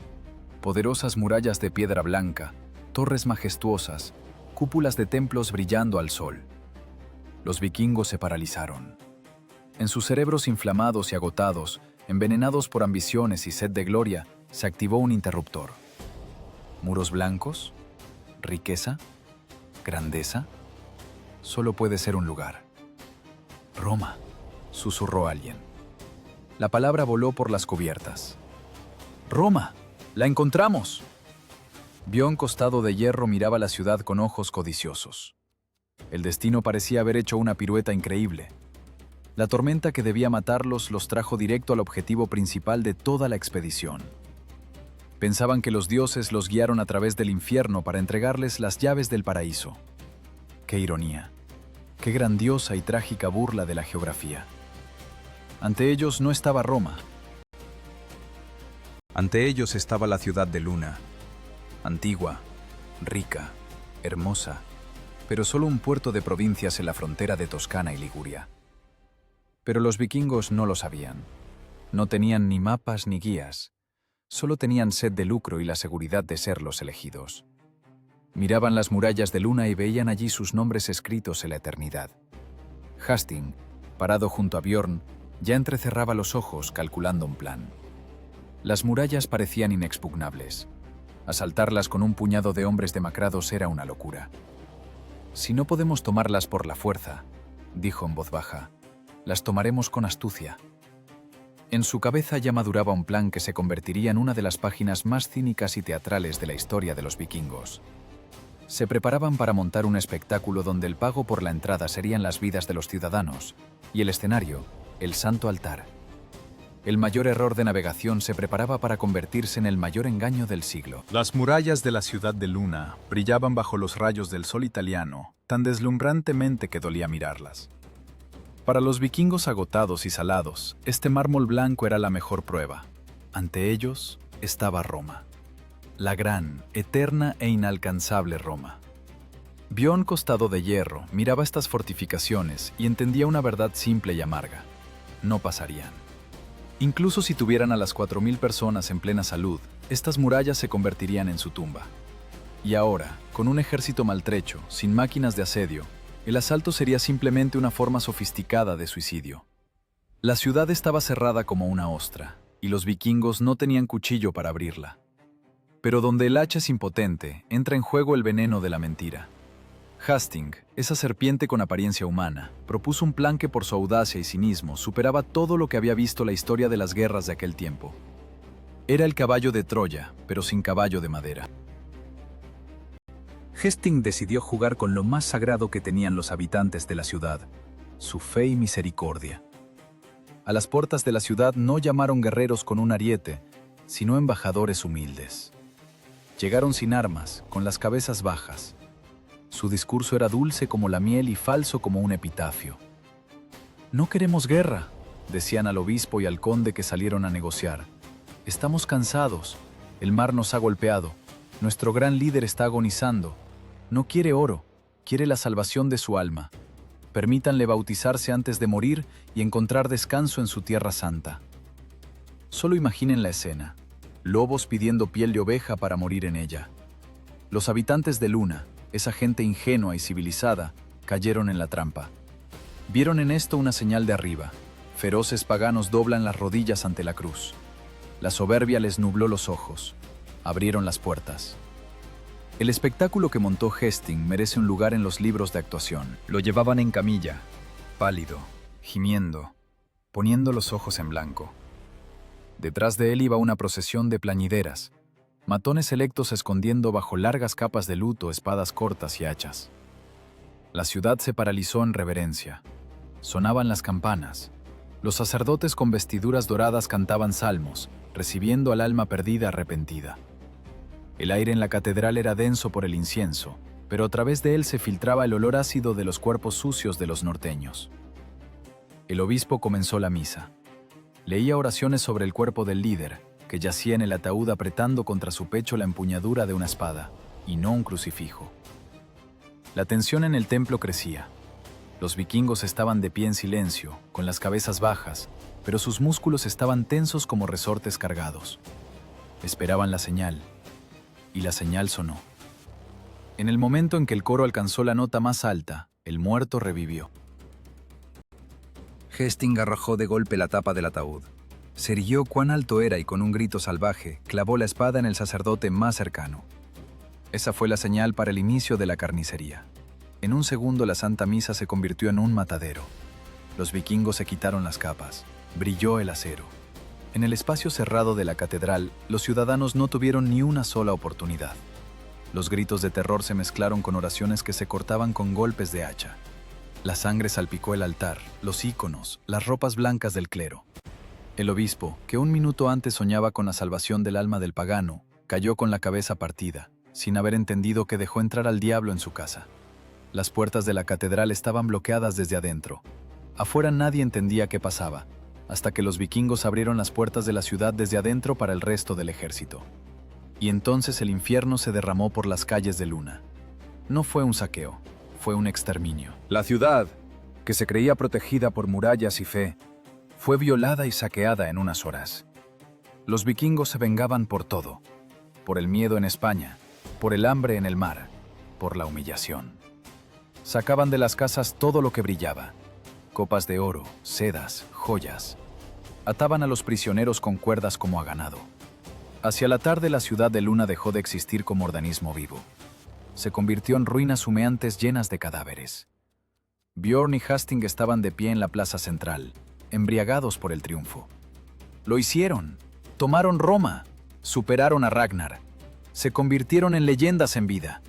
Poderosas murallas de piedra blanca, torres majestuosas, cúpulas de templos brillando al sol. Los vikingos se paralizaron. En sus cerebros inflamados y agotados, envenenados por ambiciones y sed de gloria, se activó un interruptor. ¿Muros blancos? ¿Riqueza? ¿Grandeza? Solo puede ser un lugar. Roma, susurró alguien. La palabra voló por las cubiertas. ¡Roma! ¡La encontramos! Bjorn, costado de hierro, miraba la ciudad con ojos codiciosos. El destino parecía haber hecho una pirueta increíble. La tormenta que debía matarlos los trajo directo al objetivo principal de toda la expedición. Pensaban que los dioses los guiaron a través del infierno para entregarles las llaves del paraíso. ¡Qué ironía! ¡Qué grandiosa y trágica burla de la geografía! Ante ellos no estaba Roma. Ante ellos estaba la ciudad de Luna. Antigua, rica, hermosa, pero solo un puerto de provincias en la frontera de Toscana y Liguria. Pero los vikingos no lo sabían. No tenían ni mapas ni guías. Solo tenían sed de lucro y la seguridad de ser los elegidos. Miraban las murallas de Luna y veían allí sus nombres escritos en la eternidad. Hasting, parado junto a Bjorn, ya entrecerraba los ojos calculando un plan. Las murallas parecían inexpugnables. Asaltarlas con un puñado de hombres demacrados era una locura. «Si no podemos tomarlas por la fuerza», dijo en voz baja, «las tomaremos con astucia». En su cabeza ya maduraba un plan que se convertiría en una de las páginas más cínicas y teatrales de la historia de los vikingos. Se preparaban para montar un espectáculo donde el pago por la entrada serían las vidas de los ciudadanos, y el escenario, el santo altar. El mayor error de navegación se preparaba para convertirse en el mayor engaño del siglo. Las murallas de la ciudad de Luna brillaban bajo los rayos del sol italiano, tan deslumbrantemente que dolía mirarlas. Para los vikingos agotados y salados, este mármol blanco era la mejor prueba. Ante ellos estaba Roma. La gran, eterna e inalcanzable Roma. Bjorn, costado de hierro, miraba estas fortificaciones y entendía una verdad simple y amarga. No pasarían. Incluso si tuvieran a las 4.000 personas en plena salud, estas murallas se convertirían en su tumba. Y ahora, con un ejército maltrecho, sin máquinas de asedio, el asalto sería simplemente una forma sofisticada de suicidio. La ciudad estaba cerrada como una ostra, y los vikingos no tenían cuchillo para abrirla. Pero donde el hacha es impotente, entra en juego el veneno de la mentira. Hasting, esa serpiente con apariencia humana, propuso un plan que por su audacia y cinismo superaba todo lo que había visto la historia de las guerras de aquel tiempo. Era el caballo de Troya, pero sin caballo de madera. Hasting decidió jugar con lo más sagrado que tenían los habitantes de la ciudad, su fe y misericordia. A las puertas de la ciudad no llamaron guerreros con un ariete, sino embajadores humildes. Llegaron sin armas, con las cabezas bajas. Su discurso era dulce como la miel y falso como un epitafio. «No queremos guerra», decían al obispo y al conde que salieron a negociar. «Estamos cansados, el mar nos ha golpeado, nuestro gran líder está agonizando. No quiere oro, quiere la salvación de su alma. Permítanle bautizarse antes de morir y encontrar descanso en su tierra santa». Solo imaginen la escena, lobos pidiendo piel de oveja para morir en ella. Los habitantes de Luna, esa gente ingenua y civilizada, cayeron en la trampa. Vieron en esto una señal de arriba. Feroces paganos doblan las rodillas ante la cruz. La soberbia les nubló los ojos. Abrieron las puertas. El espectáculo que montó Hastings merece un lugar en los libros de actuación. Lo llevaban en camilla, pálido, gimiendo, poniendo los ojos en blanco. Detrás de él iba una procesión de plañideras, matones electos escondiendo bajo largas capas de luto espadas cortas y hachas. La ciudad se paralizó en reverencia. Sonaban las campanas. Los sacerdotes con vestiduras doradas cantaban salmos, recibiendo al alma perdida arrepentida. El aire en la catedral era denso por el incienso, pero a través de él se filtraba el olor ácido de los cuerpos sucios de los norteños. El obispo comenzó la misa. Leía oraciones sobre el cuerpo del líder, que yacía en el ataúd apretando contra su pecho la empuñadura de una espada, y no un crucifijo. La tensión en el templo crecía. Los vikingos estaban de pie en silencio, con las cabezas bajas, pero sus músculos estaban tensos como resortes cargados. Esperaban la señal. Y la señal sonó. En el momento en que el coro alcanzó la nota más alta, el muerto revivió. Hastings arrojó de golpe la tapa del ataúd. Se irguió cuán alto era y con un grito salvaje clavó la espada en el sacerdote más cercano. Esa fue la señal para el inicio de la carnicería. En un segundo la Santa Misa se convirtió en un matadero. Los vikingos se quitaron las capas. Brilló el acero. En el espacio cerrado de la catedral, los ciudadanos no tuvieron ni una sola oportunidad. Los gritos de terror se mezclaron con oraciones que se cortaban con golpes de hacha. La sangre salpicó el altar, los íconos, las ropas blancas del clero. El obispo, que un minuto antes soñaba con la salvación del alma del pagano, cayó con la cabeza partida, sin haber entendido que dejó entrar al diablo en su casa. Las puertas de la catedral estaban bloqueadas desde adentro. Afuera nadie entendía qué pasaba, hasta que los vikingos abrieron las puertas de la ciudad desde adentro para el resto del ejército. Y entonces el infierno se derramó por las calles de Luna. No fue un saqueo, fue un exterminio. La ciudad, que se creía protegida por murallas y fe, fue violada y saqueada en unas horas. Los vikingos se vengaban por todo, por el miedo en España, por el hambre en el mar, por la humillación. Sacaban de las casas todo lo que brillaba, copas de oro, sedas, joyas. Ataban a los prisioneros con cuerdas como a ganado. Hacia la tarde la ciudad de Luna dejó de existir como organismo vivo. Se convirtió en ruinas humeantes llenas de cadáveres. Bjorn y Hastings estaban de pie en la plaza central, embriagados por el triunfo. Lo hicieron, tomaron Roma, superaron a Ragnar, se convirtieron en leyendas en vida.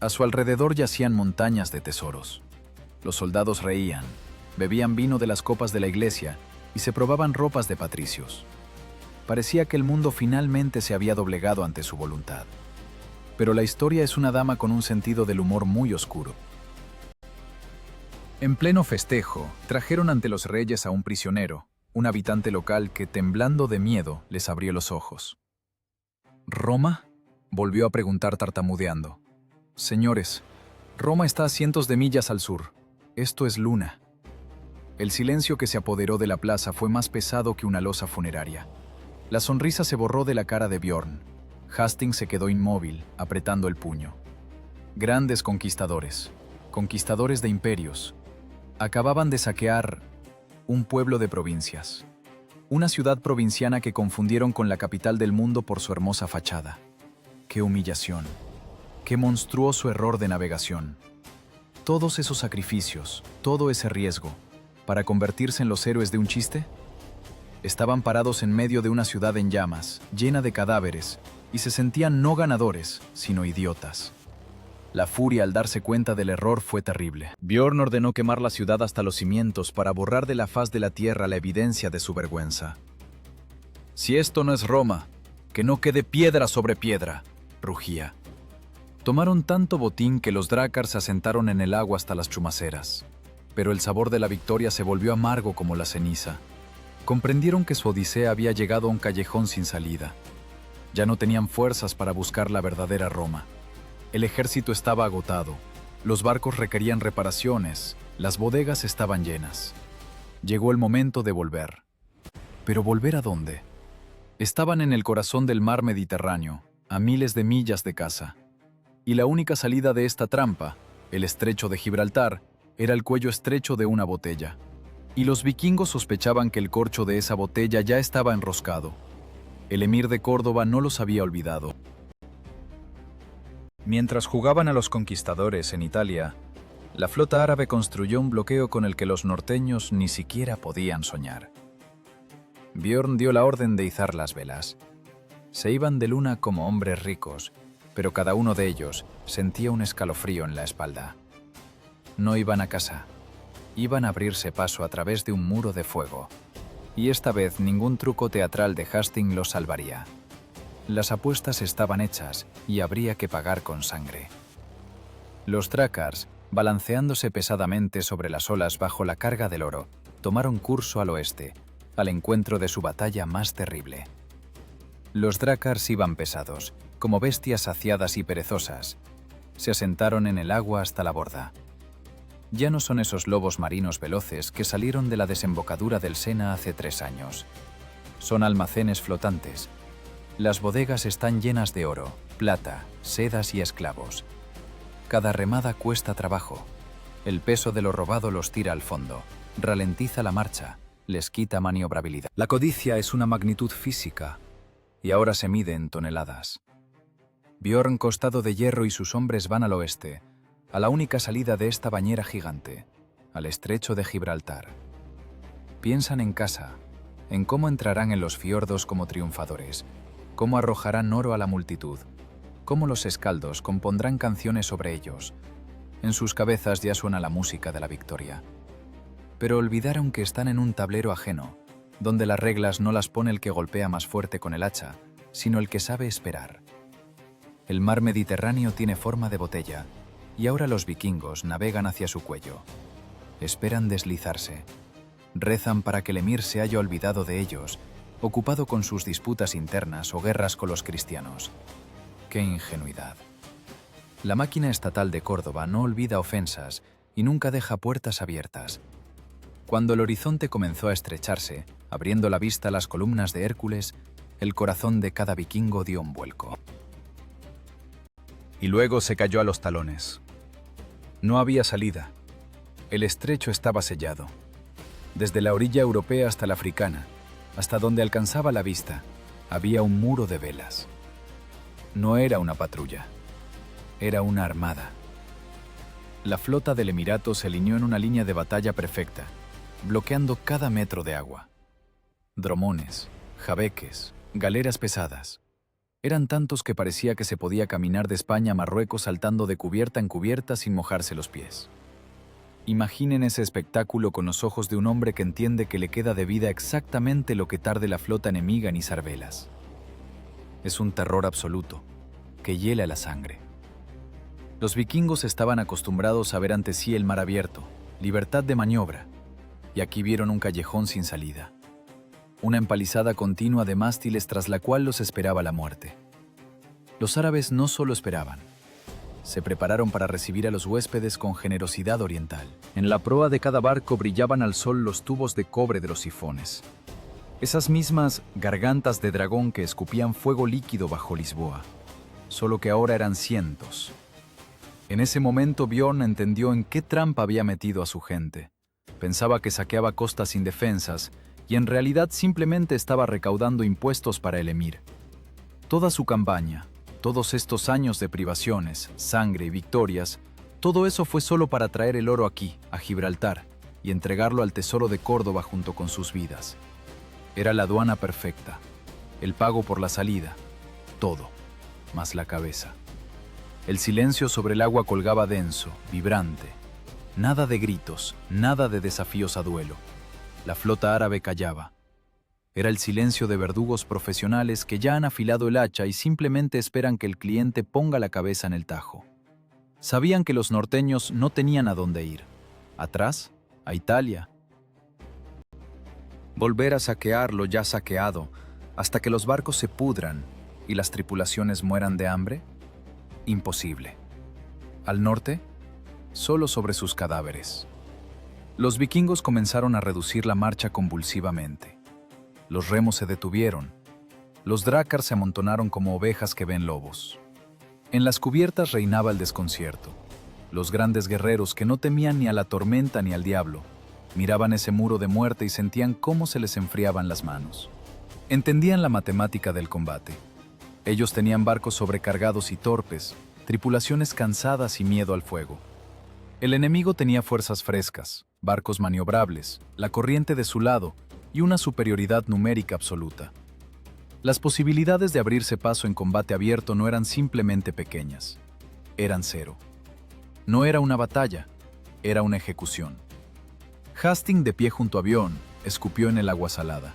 A su alrededor yacían montañas de tesoros. Los soldados reían, bebían vino de las copas de la iglesia y se probaban ropas de patricios. Parecía que el mundo finalmente se había doblegado ante su voluntad. Pero la historia es una dama con un sentido del humor muy oscuro. En pleno festejo, trajeron ante los reyes a un prisionero, un habitante local que, temblando de miedo, les abrió los ojos. ¿Roma?, volvió a preguntar tartamudeando. Señores, Roma está a cientos de millas al sur. Esto es Luna. El silencio que se apoderó de la plaza fue más pesado que una losa funeraria. La sonrisa se borró de la cara de Bjorn. Hastings se quedó inmóvil, apretando el puño. Grandes conquistadores, conquistadores de imperios, acababan de saquear un pueblo de provincias. Una ciudad provinciana que confundieron con la capital del mundo por su hermosa fachada. ¡Qué humillación! ¡Qué monstruoso error de navegación! Todos esos sacrificios, todo ese riesgo, ¿para convertirse en los héroes de un chiste? Estaban parados en medio de una ciudad en llamas, llena de cadáveres, y se sentían no ganadores, sino idiotas. La furia al darse cuenta del error fue terrible. Bjorn ordenó quemar la ciudad hasta los cimientos para borrar de la faz de la tierra la evidencia de su vergüenza. «Si esto no es Roma, que no quede piedra sobre piedra», rugía. Tomaron tanto botín que los drácars se asentaron en el agua hasta las chumaceras. Pero el sabor de la victoria se volvió amargo como la ceniza. Comprendieron que su odisea había llegado a un callejón sin salida. Ya no tenían fuerzas para buscar la verdadera Roma. El ejército estaba agotado, los barcos requerían reparaciones, las bodegas estaban llenas. Llegó el momento de volver. ¿Pero volver a dónde? Estaban en el corazón del mar Mediterráneo, a miles de millas de casa. y la única salida de esta trampa, el estrecho de Gibraltar, era el cuello estrecho de una botella. Y los vikingos sospechaban que el corcho de esa botella ya estaba enroscado. El emir de Córdoba no los había olvidado. Mientras jugaban a los conquistadores en Italia, la flota árabe construyó un bloqueo con el que los norteños ni siquiera podían soñar. Björn dio la orden de izar las velas. Se iban de luna como hombres ricos, pero cada uno de ellos sentía un escalofrío en la espalda. No iban a casa, iban a abrirse paso a través de un muro de fuego, y esta vez ningún truco teatral de Hastings los salvaría. Las apuestas estaban hechas y habría que pagar con sangre. Los Thrakars, balanceándose pesadamente sobre las olas bajo la carga del oro, tomaron curso al oeste, al encuentro de su batalla más terrible. Los Thrakars iban pesados, como bestias saciadas y perezosas. Se asentaron en el agua hasta la borda. Ya no son esos lobos marinos veloces que salieron de la desembocadura del Sena hace 3 años. Son almacenes flotantes. Las bodegas están llenas de oro, plata, sedas y esclavos. Cada remada cuesta trabajo. El peso de lo robado los tira al fondo, ralentiza la marcha, les quita maniobrabilidad. La codicia es una magnitud física, y ahora se mide en toneladas. Björn, costado de hierro, y sus hombres van al oeste, a la única salida de esta bañera gigante, al estrecho de Gibraltar. Piensan en casa, en cómo entrarán en los fiordos como triunfadores, cómo arrojarán oro a la multitud, cómo los escaldos compondrán canciones sobre ellos. En sus cabezas ya suena la música de la victoria. Pero olvidaron que están en un tablero ajeno, donde las reglas no las pone el que golpea más fuerte con el hacha, sino el que sabe esperar. El mar Mediterráneo tiene forma de botella, y ahora los vikingos navegan hacia su cuello. Esperan deslizarse. Rezan para que el emir se haya olvidado de ellos, ocupado con sus disputas internas o guerras con los cristianos. ¡Qué ingenuidad! La máquina estatal de Córdoba no olvida ofensas y nunca deja puertas abiertas. Cuando el horizonte comenzó a estrecharse, abriendo la vista a las columnas de Hércules, el corazón de cada vikingo dio un vuelco. Y luego se cayó a los talones. No había salida. El estrecho estaba sellado. Desde la orilla europea hasta la africana, hasta donde alcanzaba la vista, había un muro de velas. No era una patrulla, era una armada. La flota del Emirato se alineó en una línea de batalla perfecta, bloqueando cada metro de agua. Dromones, jabeques, galeras pesadas. Eran tantos que parecía que se podía caminar de España a Marruecos saltando de cubierta en cubierta sin mojarse los pies. Imaginen ese espectáculo con los ojos de un hombre que entiende que le queda de vida exactamente lo que tarde la flota enemiga en izar velas. Es un terror absoluto, que hiela la sangre. Los vikingos estaban acostumbrados a ver ante sí el mar abierto, libertad de maniobra, y aquí vieron un callejón sin salida. Una empalizada continua de mástiles tras la cual los esperaba la muerte. Los árabes no solo esperaban, se prepararon para recibir a los huéspedes con generosidad oriental. En la proa de cada barco brillaban al sol los tubos de cobre de los sifones. Esas mismas gargantas de dragón que escupían fuego líquido bajo Lisboa, solo que ahora eran cientos. En ese momento Björn entendió en qué trampa había metido a su gente. Pensaba que saqueaba costas indefensas y en realidad simplemente estaba recaudando impuestos para el emir. Toda su campaña, todos estos años de privaciones, sangre y victorias, todo eso fue solo para traer el oro aquí, a Gibraltar, y entregarlo al tesoro de Córdoba junto con sus vidas. Era la aduana perfecta, el pago por la salida, todo, más la cabeza. El silencio sobre el agua colgaba denso, vibrante. Nada de gritos, nada de desafíos a duelo. La flota árabe callaba. Era el silencio de verdugos profesionales que ya han afilado el hacha y simplemente esperan que el cliente ponga la cabeza en el tajo. Sabían que los norteños no tenían a dónde ir. ¿Atrás? ¿A Italia? ¿Volver a saquear lo ya saqueado hasta que los barcos se pudran y las tripulaciones mueran de hambre? Imposible. ¿Al norte? Solo sobre sus cadáveres. Los vikingos comenzaron a reducir la marcha convulsivamente. Los remos se detuvieron. Los drácars se amontonaron como ovejas que ven lobos. En las cubiertas reinaba el desconcierto. Los grandes guerreros, que no temían ni a la tormenta ni al diablo, miraban ese muro de muerte y sentían cómo se les enfriaban las manos. Entendían la matemática del combate. Ellos tenían barcos sobrecargados y torpes, tripulaciones cansadas y miedo al fuego. El enemigo tenía fuerzas frescas, barcos maniobrables, la corriente de su lado y una superioridad numérica absoluta. Las posibilidades de abrirse paso en combate abierto no eran simplemente pequeñas, eran cero. No era una batalla, era una ejecución. Hastings, de pie junto a Bjorn, escupió en el agua salada.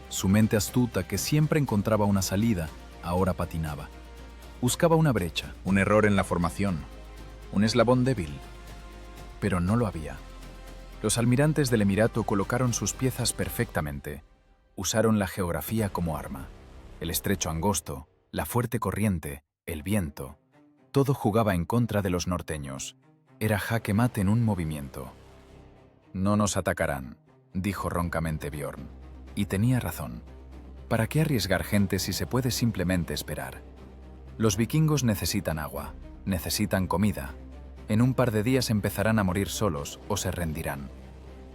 Su mente astuta, que siempre encontraba una salida, ahora patinaba. Buscaba una brecha, Un error en la formación, un eslabón débil. pero no lo había. Los almirantes del Emirato colocaron sus piezas perfectamente. Usaron la geografía como arma. El estrecho angosto, la fuerte corriente, el viento. Todo jugaba en contra de los norteños. Era jaque mate en un movimiento. «No nos atacarán», dijo roncamente Bjorn. Y tenía razón. ¿Para qué arriesgar gente si se puede simplemente esperar? Los vikingos necesitan agua, necesitan comida. En un par de días empezarán a morir solos o se rendirán.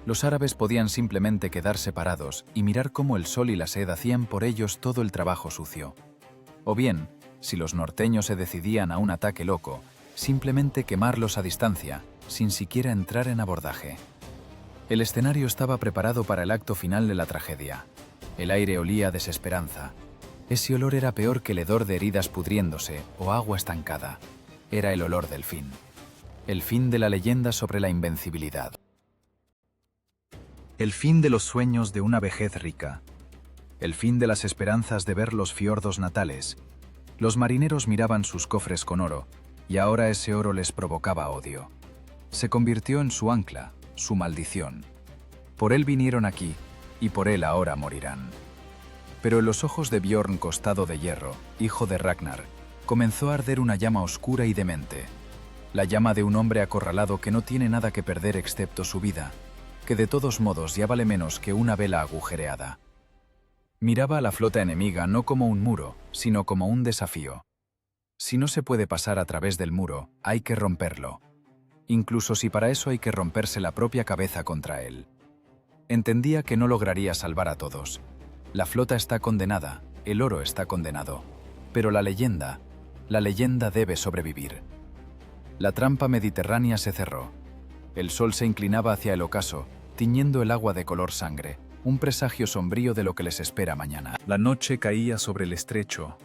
Los árabes podían simplemente quedarse parados y mirar cómo el sol y la sed hacían por ellos todo el trabajo sucio. O bien, si los norteños se decidían a un ataque loco, simplemente quemarlos a distancia, sin siquiera entrar en abordaje. El escenario estaba preparado para el acto final de la tragedia. El aire olía a desesperanza. Ese olor era peor que el hedor de heridas pudriéndose o agua estancada. Era el olor del fin. El fin de la leyenda sobre la invencibilidad. El fin de los sueños de una vejez rica. El fin de las esperanzas de ver los fiordos natales. Los marineros miraban sus cofres con oro, y ahora ese oro les provocaba odio. Se convirtió en su ancla, su maldición. Por él vinieron aquí, y por él ahora morirán. Pero en los ojos de Bjorn Costado de Hierro, hijo de Ragnar, comenzó a arder una llama oscura y demente. La llama de un hombre acorralado que no tiene nada que perder excepto su vida, que de todos modos ya vale menos que una vela agujereada. Miraba a la flota enemiga no como un muro, sino como un desafío. Si no se puede pasar a través del muro, hay que romperlo. Incluso si para eso hay que romperse la propia cabeza contra él. Entendía que no lograría salvar a todos. La flota está condenada, el oro está condenado. Pero la leyenda debe sobrevivir. La trampa mediterránea se cerró. El sol se inclinaba hacia el ocaso, tiñendo el agua de color sangre, un presagio sombrío de lo que les espera mañana. La noche caía sobre el estrecho,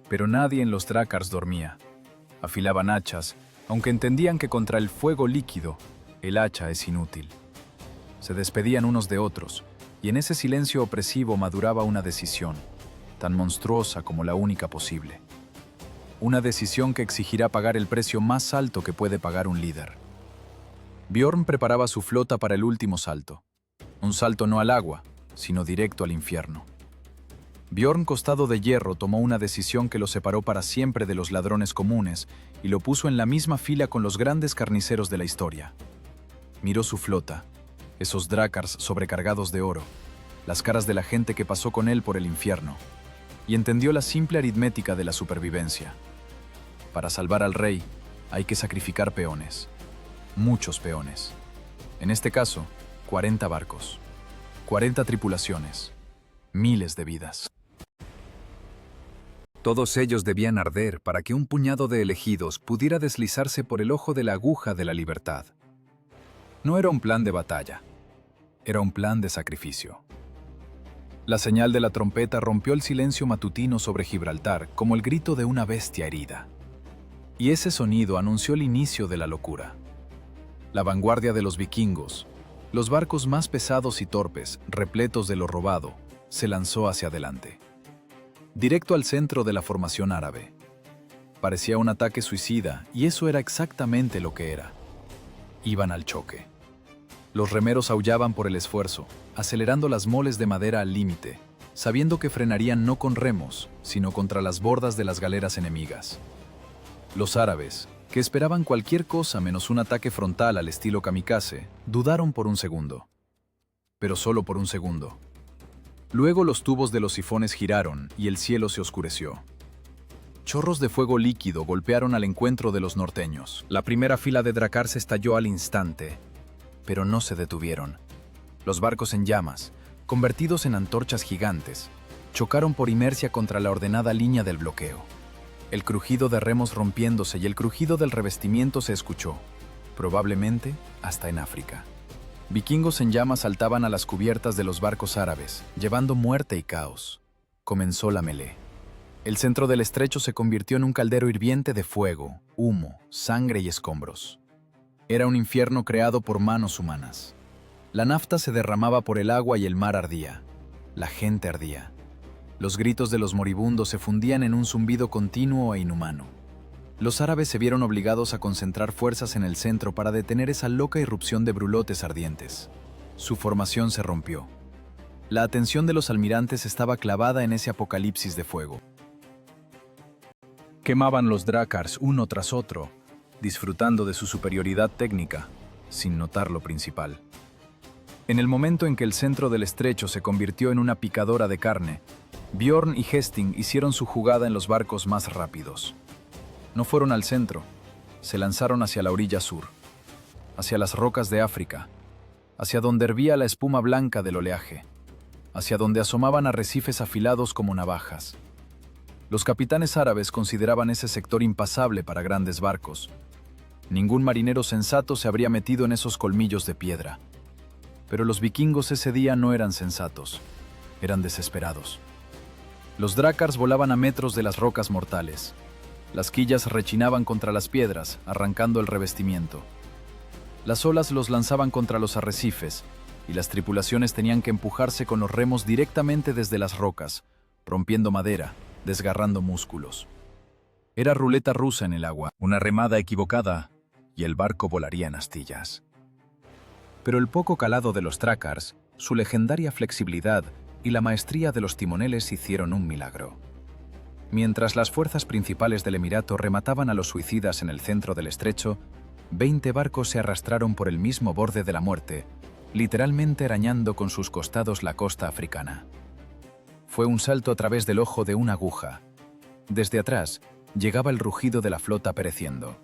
pero nadie en los drácars dormía. Afilaban hachas, aunque entendían que contra el fuego líquido, el hacha es inútil. Se despedían unos de otros, y en ese silencio opresivo maduraba una decisión, tan monstruosa como la única posible. Una decisión que exigirá pagar el precio más alto que puede pagar un líder. Bjorn preparaba su flota para el último salto. Un salto no al agua, sino directo al infierno. Bjorn Costado de Hierro tomó una decisión que lo separó para siempre de los ladrones comunes y lo puso en la misma fila con los grandes carniceros de la historia. Miró su flota, esos drácars sobrecargados de oro, las caras de la gente que pasó con él por el infierno, y entendió la simple aritmética de la supervivencia. Para salvar al rey, hay que sacrificar peones. Muchos peones. En este caso, 40 barcos, 40 tripulaciones, miles de vidas. Todos ellos debían arder para que un puñado de elegidos pudiera deslizarse por el ojo de la aguja de la libertad. No era un plan de batalla, era un plan de sacrificio. La señal de la trompeta rompió el silencio matutino sobre Gibraltar como el grito de una bestia herida. Y ese sonido anunció el inicio de la locura. La vanguardia de los vikingos, los barcos más pesados y torpes, repletos de lo robado, se lanzó hacia adelante. Directo al centro de la formación árabe. Parecía un ataque suicida, y eso era exactamente lo que era. Iban al choque. Los remeros aullaban por el esfuerzo, acelerando las moles de madera al límite, sabiendo que frenarían no con remos, sino contra las bordas de las galeras enemigas. Los árabes, que esperaban cualquier cosa menos un ataque frontal al estilo kamikaze, dudaron por un segundo. Pero solo por un segundo. Luego los tubos de los sifones giraron y el cielo se oscureció. Chorros de fuego líquido golpearon al encuentro de los norteños. La primera fila de Drakkars estalló al instante, pero no se detuvieron. Los barcos en llamas, convertidos en antorchas gigantes, chocaron por inercia contra la ordenada línea del bloqueo. El crujido de remos rompiéndose y el crujido del revestimiento se escuchó, probablemente hasta en África. Vikingos en llamas saltaban a las cubiertas de los barcos árabes, llevando muerte y caos. Comenzó la melé. El centro del estrecho se convirtió en un caldero hirviente de fuego, humo, sangre y escombros. Era un infierno creado por manos humanas. La nafta se derramaba por el agua y el mar ardía. La gente ardía. Los gritos de los moribundos se fundían en un zumbido continuo e inhumano. Los árabes se vieron obligados a concentrar fuerzas en el centro para detener esa loca irrupción de brulotes ardientes. Su formación se rompió. La atención de los almirantes estaba clavada en ese apocalipsis de fuego. Quemaban los Drakkars uno tras otro, disfrutando de su superioridad técnica, sin notar lo principal. En el momento en que el centro del estrecho se convirtió en una picadora de carne, Bjorn y Hesting hicieron su jugada en los barcos más rápidos. No fueron al centro, se lanzaron hacia la orilla sur, hacia las rocas de África, hacia donde hervía la espuma blanca del oleaje, hacia donde asomaban arrecifes afilados como navajas. Los capitanes árabes consideraban ese sector impasable para grandes barcos. Ningún marinero sensato se habría metido en esos colmillos de piedra. Pero los vikingos ese día no eran sensatos, eran desesperados. Los Drakkars volaban a metros de las rocas mortales. Las quillas rechinaban contra las piedras, arrancando el revestimiento. Las olas los lanzaban contra los arrecifes, y las tripulaciones tenían que empujarse con los remos directamente desde las rocas, rompiendo madera, desgarrando músculos. Era ruleta rusa en el agua, una remada equivocada, y el barco volaría en astillas. Pero el poco calado de los Drakkars, su legendaria flexibilidad y la maestría de los timoneles hicieron un milagro. Mientras las fuerzas principales del Emirato remataban a los suicidas en el centro del estrecho, 20 barcos se arrastraron por el mismo borde de la muerte, literalmente arañando con sus costados la costa africana. Fue un salto a través del ojo de una aguja. Desde atrás llegaba el rugido de la flota pereciendo.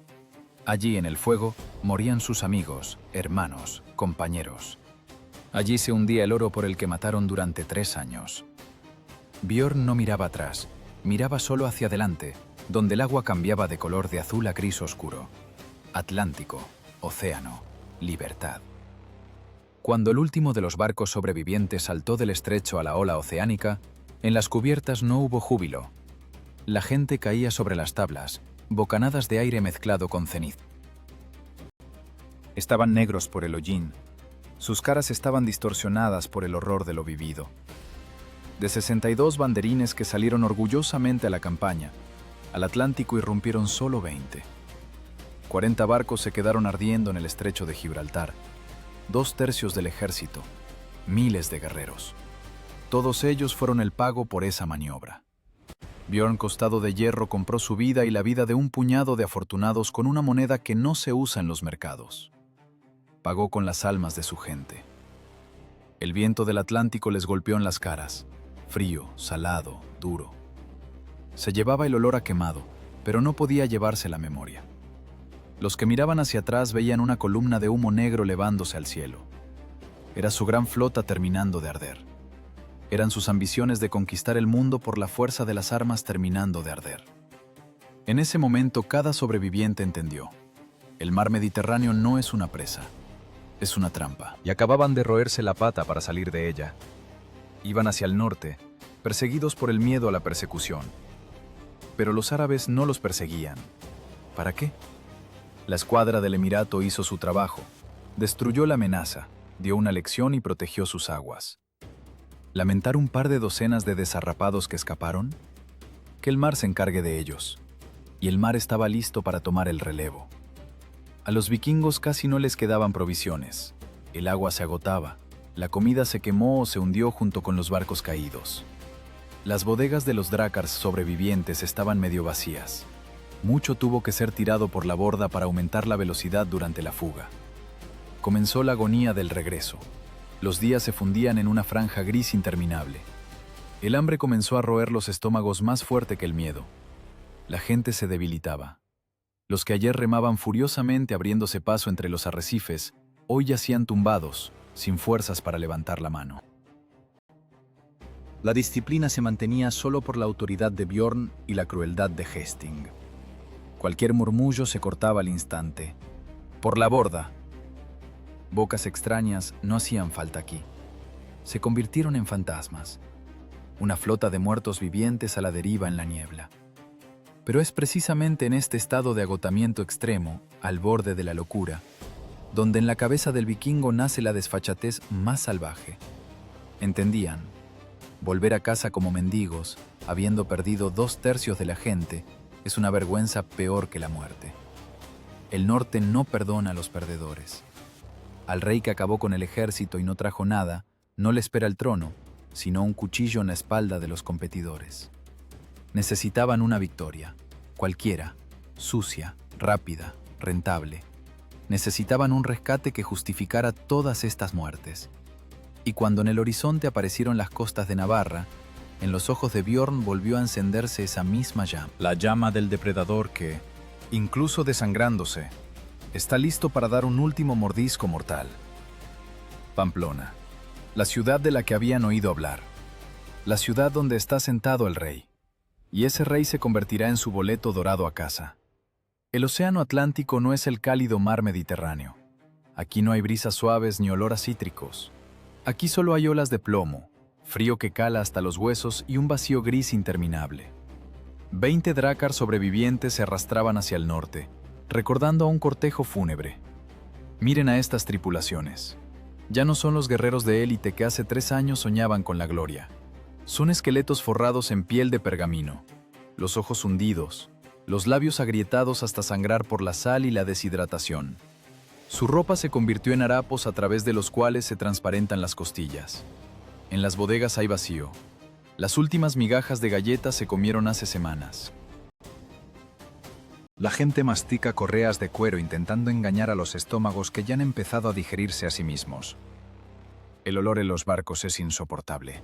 Allí en el fuego morían sus amigos, hermanos, compañeros. Allí se hundía el oro por el que mataron durante 3 años. Bjorn no miraba atrás. Miraba solo hacia adelante, donde el agua cambiaba de color de azul a gris oscuro. Atlántico, océano, libertad. Cuando el último de los barcos sobrevivientes saltó del estrecho a la ola oceánica, en las cubiertas no hubo júbilo. La gente caía sobre las tablas, bocanadas de aire mezclado con ceniza. Estaban negros por el hollín. Sus caras estaban distorsionadas por el horror de lo vivido. De 62 banderines que salieron orgullosamente a la campaña, al Atlántico irrumpieron solo 20. 40 barcos se quedaron ardiendo en el estrecho de Gibraltar, 2/3 del ejército, miles de guerreros. Todos ellos fueron el pago por esa maniobra. Bjorn Costado de Hierro compró su vida y la vida de un puñado de afortunados con una moneda que no se usa en los mercados. Pagó con las almas de su gente. El viento del Atlántico les golpeó en las caras. Frío, salado, duro. Se llevaba el olor a quemado, pero no podía llevarse la memoria. Los que miraban hacia atrás veían una columna de humo negro elevándose al cielo. Era su gran flota terminando de arder. Eran sus ambiciones de conquistar el mundo por la fuerza de las armas terminando de arder. En ese momento cada sobreviviente entendió. El mar Mediterráneo no es una presa, es una trampa. Y acababan de roerse la pata para salir de ella. Iban hacia el norte, perseguidos por el miedo a la persecución. Pero los árabes no los perseguían. ¿Para qué? La escuadra del Emirato hizo su trabajo, destruyó la amenaza, dio una lección y protegió sus aguas. ¿Lamentar un par de docenas de desarrapados que escaparon? Que el mar se encargue de ellos. Y el mar estaba listo para tomar el relevo. A los vikingos casi no les quedaban provisiones. El agua se agotaba. La comida se quemó o se hundió junto con los barcos caídos. Las bodegas de los Drakkars sobrevivientes estaban medio vacías. Mucho tuvo que ser tirado por la borda para aumentar la velocidad durante la fuga. Comenzó la agonía del regreso. Los días se fundían en una franja gris interminable. El hambre comenzó a roer los estómagos más fuerte que el miedo. La gente se debilitaba. Los que ayer remaban furiosamente abriéndose paso entre los arrecifes, hoy yacían tumbados, sin fuerzas para levantar la mano. La disciplina se mantenía solo por la autoridad de Bjorn y la crueldad de Hesting. Cualquier murmullo se cortaba al instante. ¡Por la borda! Bocas extrañas no hacían falta aquí. Se convirtieron en fantasmas. Una flota de muertos vivientes a la deriva en la niebla. Pero es precisamente en este estado de agotamiento extremo, al borde de la locura, donde en la cabeza del vikingo nace la desfachatez más salvaje. Entendían, volver a casa como mendigos, habiendo perdido 2/3 de la gente, es una vergüenza peor que la muerte. El norte no perdona a los perdedores. Al rey que acabó con el ejército y no trajo nada, no le espera el trono, sino un cuchillo en la espalda de los competidores. Necesitaban una victoria, cualquiera, sucia, rápida, rentable. Necesitaban un rescate que justificara todas estas muertes. Y cuando en el horizonte aparecieron las costas de Navarra, en los ojos de Bjorn volvió a encenderse esa misma llama. La llama del depredador que, Incluso desangrándose, está listo para dar un último mordisco mortal. Pamplona, la ciudad de la que habían oído hablar. La ciudad donde está sentado el rey. Y ese rey se convertirá en su boleto dorado a casa. El océano Atlántico no es el cálido mar Mediterráneo. Aquí no hay brisas suaves ni olor a cítricos. Aquí solo hay olas de plomo, frío que cala hasta los huesos y un vacío gris interminable. 20 drácar sobrevivientes se arrastraban hacia el norte, recordando a un cortejo fúnebre. Miren a estas tripulaciones. Ya no son los guerreros de élite que hace 3 años soñaban con la gloria. Son esqueletos forrados en piel de pergamino, los ojos hundidos, los labios agrietados hasta sangrar por la sal y la deshidratación. Su ropa se convirtió en harapos a través de los cuales se transparentan las costillas. En las bodegas hay vacío. Las últimas migajas de galletas se comieron hace semanas. la gente mastica correas de cuero intentando engañar a los estómagos que ya han empezado a digerirse a sí mismos. El olor en los barcos es insoportable.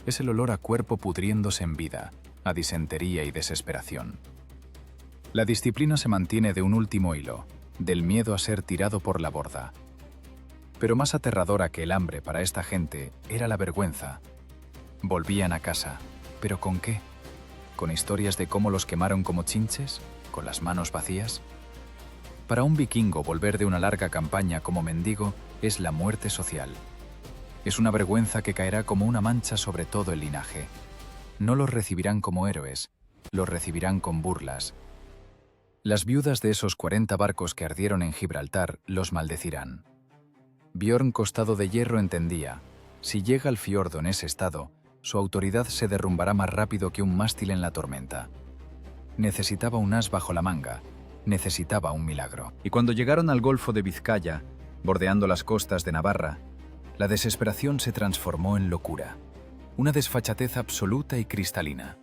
Es el olor a cuerpo pudriéndose en vida, a disentería y desesperación. La disciplina se mantiene de un último hilo, del miedo a ser tirado por la borda. Pero más aterradora que el hambre para esta gente era la vergüenza. Volvían a casa, ¿pero con qué? ¿Con historias de cómo los quemaron como chinches? ¿Con las manos vacías? Para un vikingo volver de una larga campaña como mendigo es la muerte social. Es una vergüenza que caerá como una mancha sobre todo el linaje. No los recibirán como héroes, los recibirán con burlas. Las viudas de esos 40 barcos que ardieron en Gibraltar los maldecirán. Bjorn Costado de Hierro entendía, si llega al fiordo en ese estado, su autoridad se derrumbará más rápido que un mástil en la tormenta. Necesitaba un as bajo la manga, necesitaba un milagro. Y cuando llegaron al Golfo de Vizcaya, bordeando las costas de Navarra, la desesperación se transformó en locura, una desfachatez absoluta y cristalina.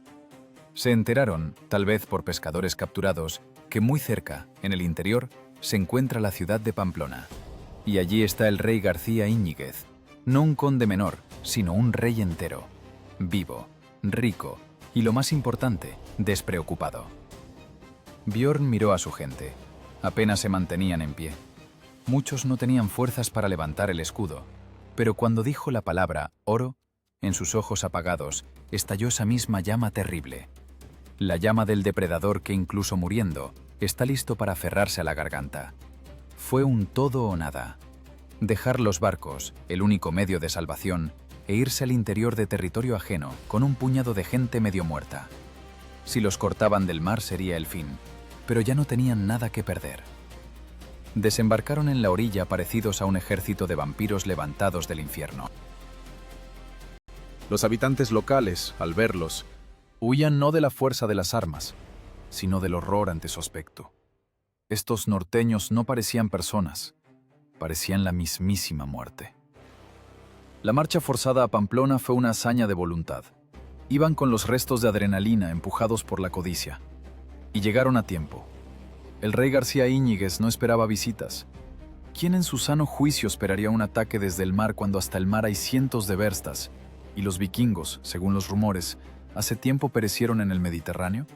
Se enteraron, tal vez por pescadores capturados, que muy cerca, en el interior, se encuentra la ciudad de Pamplona. Y allí está el rey García Íñiguez, no un conde menor, sino un rey entero, vivo, rico y, lo más importante, despreocupado. Bjorn miró a su gente. Apenas se mantenían en pie. Muchos no tenían fuerzas para levantar el escudo, pero cuando dijo la palabra oro, en sus ojos apagados estalló esa misma llama terrible. La llama del depredador que, incluso muriendo, está listo para aferrarse a la garganta. Fue un todo o nada. Dejar los barcos, el único medio de salvación, e irse al interior de territorio ajeno con un puñado de gente medio muerta. Si los cortaban del mar sería el fin, pero ya no tenían nada que perder. Desembarcaron en la orilla parecidos a un ejército de vampiros levantados del infierno. Los habitantes locales, al verlos, huían no de la fuerza de las armas, sino del horror ante su aspecto. Estos norteños no parecían personas, parecían la mismísima muerte. La marcha forzada a Pamplona fue una hazaña de voluntad. Iban con los restos de adrenalina empujados por la codicia. Y llegaron a tiempo. El rey García Íñiguez no esperaba visitas. ¿Quién en su sano juicio esperaría un ataque desde el mar cuando hasta el mar hay cientos de verstas, y los vikingos, según los rumores, hace tiempo perecieron en el Mediterráneo?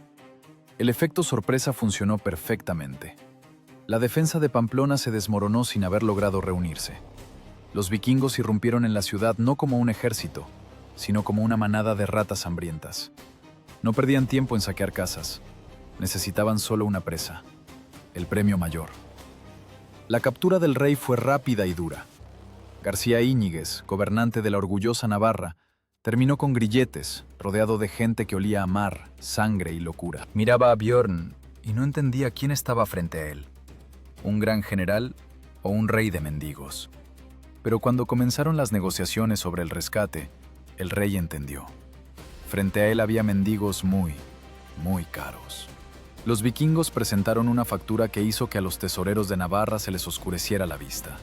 El efecto sorpresa funcionó perfectamente. La defensa de Pamplona se desmoronó sin haber logrado reunirse. Los vikingos irrumpieron en la ciudad no como un ejército, sino como una manada de ratas hambrientas. No perdían tiempo en saquear casas. Necesitaban solo una presa, el premio mayor. La captura del rey fue rápida y dura. García Íñiguez, gobernante de la orgullosa Navarra, terminó con grilletes, rodeado de gente que olía a mar, sangre y locura. Miraba a Björn y no entendía quién estaba frente a él, un gran general o un rey de mendigos. Pero cuando comenzaron las negociaciones sobre el rescate, el rey entendió. Frente a él había mendigos muy caros. Los vikingos presentaron una factura que hizo que a los tesoreros de Navarra se les oscureciera la vista.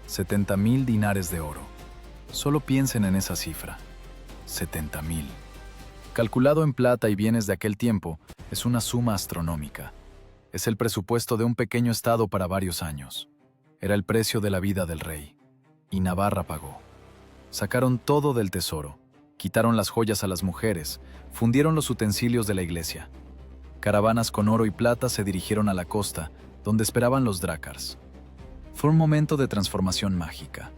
70.000 dinares de oro. Solo piensen en esa cifra. 70.000. Calculado en plata y bienes de aquel tiempo, es una suma astronómica. Es el presupuesto de un pequeño estado para varios años. Era el precio de la vida del rey. Y Navarra pagó. Sacaron todo del tesoro. Quitaron las joyas a las mujeres. Fundieron los utensilios de la iglesia. Caravanas con oro y plata se dirigieron a la costa, donde esperaban los drácars. Fue un momento de transformación mágica.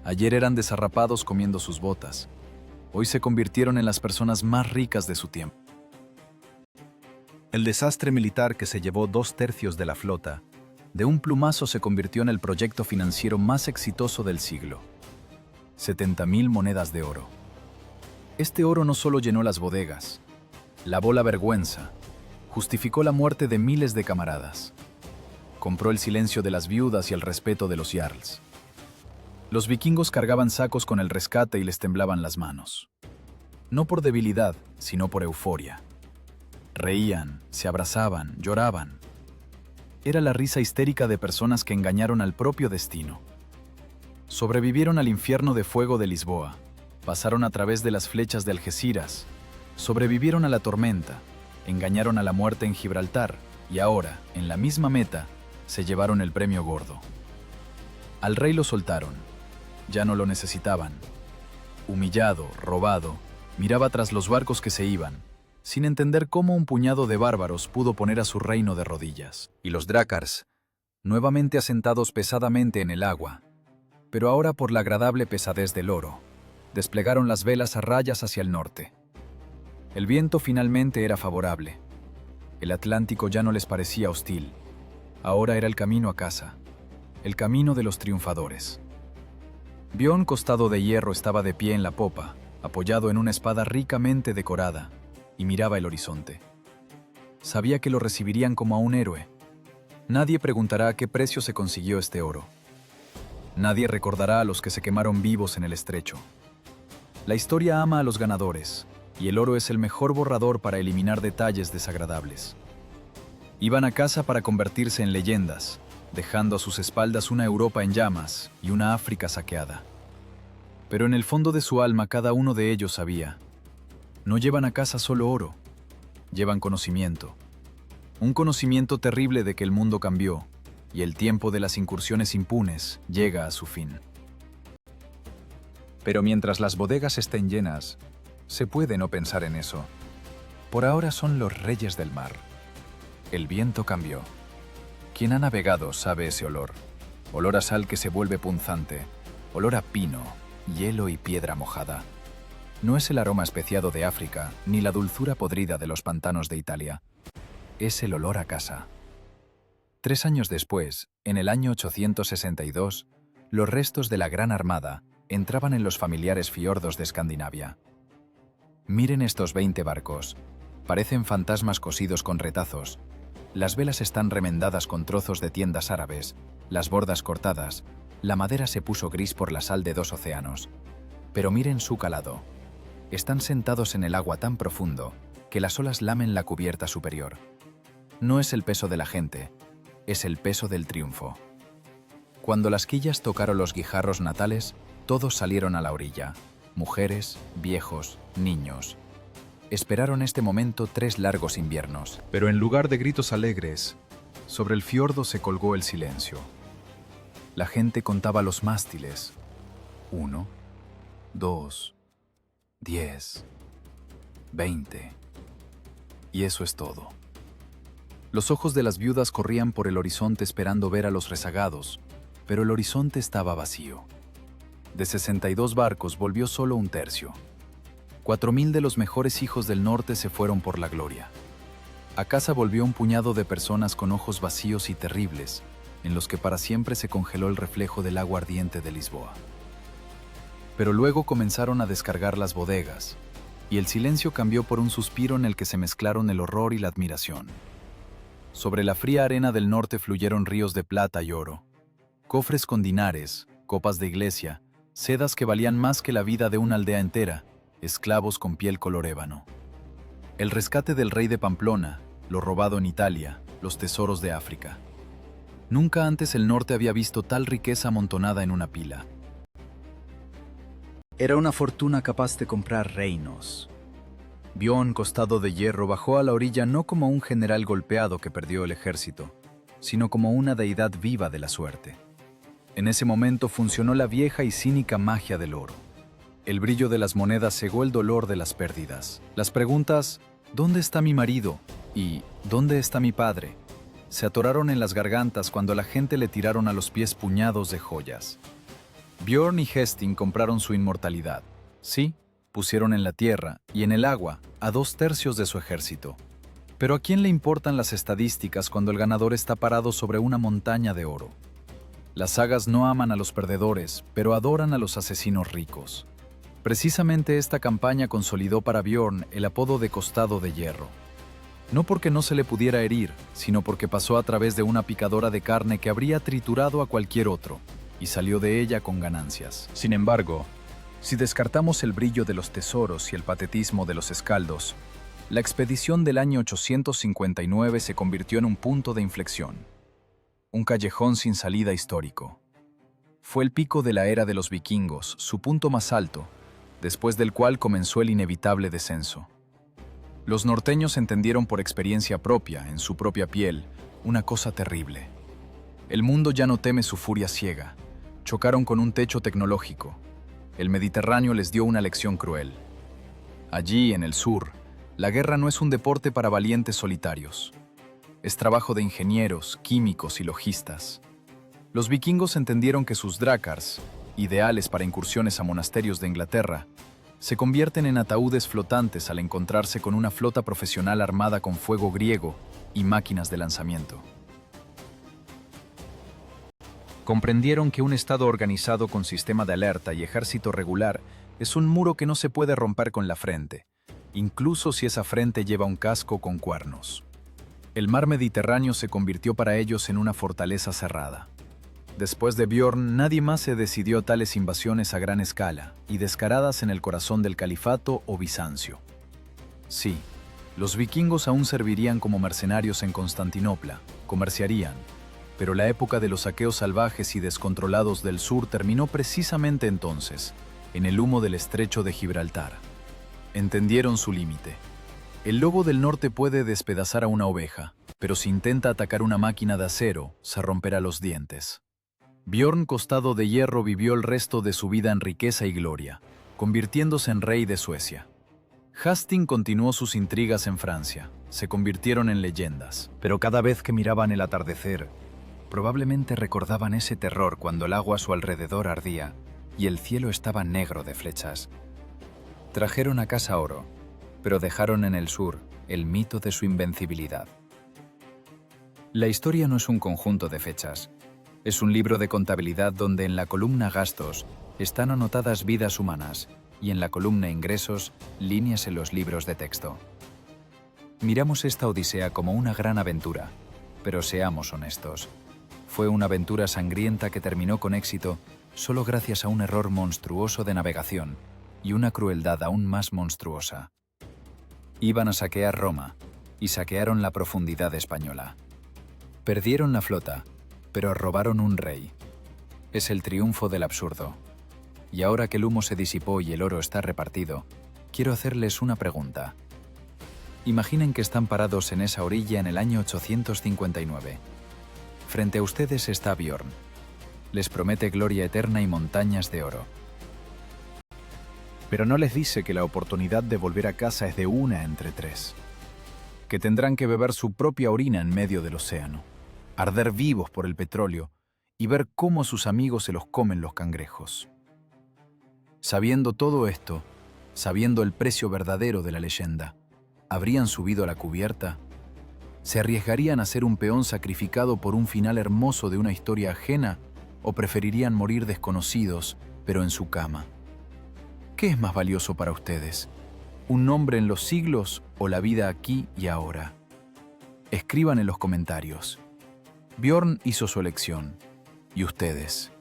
Ayer eran desarrapados comiendo sus botas. Hoy se convirtieron en las personas más ricas de su tiempo. El desastre militar que se llevó 2/3 de la flota, de un plumazo se convirtió en el proyecto financiero más exitoso del siglo. 70.000 monedas de oro. Este oro no solo llenó las bodegas, lavó la vergüenza, justificó la muerte de miles de camaradas. Compró el silencio de las viudas y el respeto de los jarls. Los vikingos cargaban sacos con el rescate y les temblaban las manos. No por debilidad, sino por euforia. Reían, se abrazaban, lloraban. Era la risa histérica de personas que engañaron al propio destino. Sobrevivieron al infierno de fuego de Lisboa, pasaron a través de las flechas de Algeciras, sobrevivieron a la tormenta, engañaron a la muerte en Gibraltar y ahora, en la misma meta, se llevaron el premio gordo. Al rey lo soltaron. Ya no lo necesitaban. Humillado, robado, miraba tras los barcos que se iban, sin entender cómo un puñado de bárbaros pudo poner a su reino de rodillas. Y los drácars, nuevamente asentados pesadamente en el agua, pero ahora por la agradable pesadez del oro, desplegaron las velas a rayas hacia el norte. El viento finalmente era favorable. El Atlántico ya no les parecía hostil. Ahora era el camino a casa, el camino de los triunfadores. Björn Costado de Hierro estaba de pie en la popa, apoyado en una espada ricamente decorada, y miraba el horizonte. Sabía que lo recibirían como a un héroe. Nadie preguntará a qué precio se consiguió este oro. Nadie recordará a los que se quemaron vivos en el estrecho. La historia ama a los ganadores, y el oro es el mejor borrador para eliminar detalles desagradables. Iban a casa para convertirse en leyendas, dejando a sus espaldas una Europa en llamas y una África saqueada. Pero en el fondo de su alma cada uno de ellos sabía: no llevan a casa solo oro, llevan conocimiento. Un conocimiento terrible de que el mundo cambió y el tiempo de las incursiones impunes llega a su fin. Pero mientras las bodegas estén llenas, se puede no pensar en eso. Por ahora son los reyes del mar. El viento cambió. Quien ha navegado sabe ese olor. Olor a sal que se vuelve punzante. Olor a pino, hielo y piedra mojada. No es el aroma especiado de África, ni la dulzura podrida de los pantanos de Italia. Es el olor a casa. 3 años después, en el año 862, los restos de la Gran Armada entraban en los familiares fiordos de Escandinavia. Miren estos 20 barcos. Parecen fantasmas cosidos con retazos. Las velas están remendadas con trozos de tiendas árabes, las bordas cortadas, la madera se puso gris por la sal de 2 océanos. Pero miren su calado. Están sentados en el agua tan profundo que las olas lamen la cubierta superior. No es el peso de la gente, es el peso del triunfo. Cuando las quillas tocaron los guijarros natales, todos salieron a la orilla. Mujeres, viejos, niños. Esperaron este momento 3 largos inviernos. Pero en lugar de gritos alegres, sobre el fiordo se colgó el silencio. La gente contaba los mástiles. 1, 2, 10, 20. Y eso es todo. Los ojos de las viudas corrían por el horizonte esperando ver a los rezagados, pero el horizonte estaba vacío. De 62 barcos volvió solo un tercio. 4.000 de los mejores hijos del norte se fueron por la gloria. A casa volvió un puñado de personas con ojos vacíos y terribles, en los que para siempre se congeló el reflejo del agua ardiente de Lisboa. Pero luego comenzaron a descargar las bodegas, y el silencio cambió por un suspiro en el que se mezclaron el horror y la admiración. Sobre la fría arena del norte fluyeron ríos de plata y oro, cofres con dinares, copas de iglesia, sedas que valían más que la vida de una aldea entera, esclavos con piel color ébano. El rescate del rey de Pamplona, lo robado en Italia, los tesoros de África. Nunca antes el norte había visto tal riqueza amontonada en una pila. Era una fortuna capaz de comprar reinos. Bion Costado de Hierro bajó a la orilla no como un general golpeado que perdió el ejército, sino como una deidad viva de la suerte. En ese momento funcionó la vieja y cínica magia del oro. El brillo de las monedas cegó el dolor de las pérdidas. Las preguntas, ¿dónde está mi marido? Y ¿dónde está mi padre?, se atoraron en las gargantas cuando a la gente le tiraron a los pies puñados de joyas. Bjorn y Hesting compraron su inmortalidad. Sí, pusieron en la tierra y en el agua a 2/3 de su ejército. Pero ¿a quién le importan las estadísticas cuando el ganador está parado sobre una montaña de oro? Las sagas no aman a los perdedores, pero adoran a los asesinos ricos. Precisamente esta campaña consolidó para Bjorn el apodo de Costado de Hierro. No porque no se le pudiera herir, sino porque pasó a través de una picadora de carne que habría triturado a cualquier otro, y salió de ella con ganancias. Sin embargo, si descartamos el brillo de los tesoros y el patetismo de los escaldos, la expedición del año 859 se convirtió en un punto de inflexión. Un callejón sin salida histórico. Fue el pico de la era de los vikingos, su punto más alto, después del cual comenzó el inevitable descenso. Los norteños entendieron por experiencia propia, en su propia piel, una cosa terrible. El mundo ya no teme su furia ciega. Chocaron con un techo tecnológico. El Mediterráneo les dio una lección cruel. Allí, en el sur, la guerra no es un deporte para valientes solitarios. Es trabajo de ingenieros, químicos y logistas. Los vikingos entendieron que sus drácars, ideales para incursiones a monasterios de Inglaterra, se convierten en ataúdes flotantes al encontrarse con una flota profesional armada con fuego griego y máquinas de lanzamiento. Comprendieron que un estado organizado con sistema de alerta y ejército regular es un muro que no se puede romper con la frente, incluso si esa frente lleva un casco con cuernos. El mar Mediterráneo se convirtió para ellos en una fortaleza cerrada. Después de Bjorn, nadie más se decidió a tales invasiones a gran escala y descaradas en el corazón del califato o Bizancio. Sí, los vikingos aún servirían como mercenarios en Constantinopla, comerciarían, pero la época de los saqueos salvajes y descontrolados del sur terminó precisamente entonces, en el humo del estrecho de Gibraltar. Entendieron su límite. El lobo del norte puede despedazar a una oveja, pero si intenta atacar una máquina de acero, se romperá los dientes. Bjorn Costado de Hierro vivió el resto de su vida en riqueza y gloria, convirtiéndose en rey de Suecia. Hastings continuó sus intrigas en Francia, se convirtieron en leyendas. Pero cada vez que miraban el atardecer, probablemente recordaban ese terror cuando el agua a su alrededor ardía y el cielo estaba negro de flechas. Trajeron a casa oro, pero dejaron en el sur el mito de su invencibilidad. La historia no es un conjunto de fechas. Es un libro de contabilidad donde en la columna gastos están anotadas vidas humanas y en la columna ingresos líneas en los libros de texto. Miramos esta odisea como una gran aventura, pero seamos honestos. Fue una aventura sangrienta que terminó con éxito solo gracias a un error monstruoso de navegación y una crueldad aún más monstruosa. Iban a saquear Roma y saquearon la profundidad española. Perdieron la flota, pero robaron un rey. Es el triunfo del absurdo. Y ahora que el humo se disipó y el oro está repartido, quiero hacerles una pregunta. Imaginen que están parados en esa orilla en el año 859. Frente a ustedes está Bjorn. Les promete gloria eterna y montañas de oro. Pero no les dice que la oportunidad de volver a casa es de una entre tres. que tendrán que beber su propia orina en medio del océano, arder vivos por el petróleo y ver cómo sus amigos se los comen los cangrejos. Sabiendo todo esto, sabiendo el precio verdadero de la leyenda, ¿habrían subido a la cubierta? ¿Se arriesgarían a ser un peón sacrificado por un final hermoso de una historia ajena o preferirían morir desconocidos, pero en su cama? ¿Qué es más valioso para ustedes? ¿Un nombre en los siglos o la vida aquí y ahora? Escriban en los comentarios. Björn hizo su elección. ¿Y ustedes?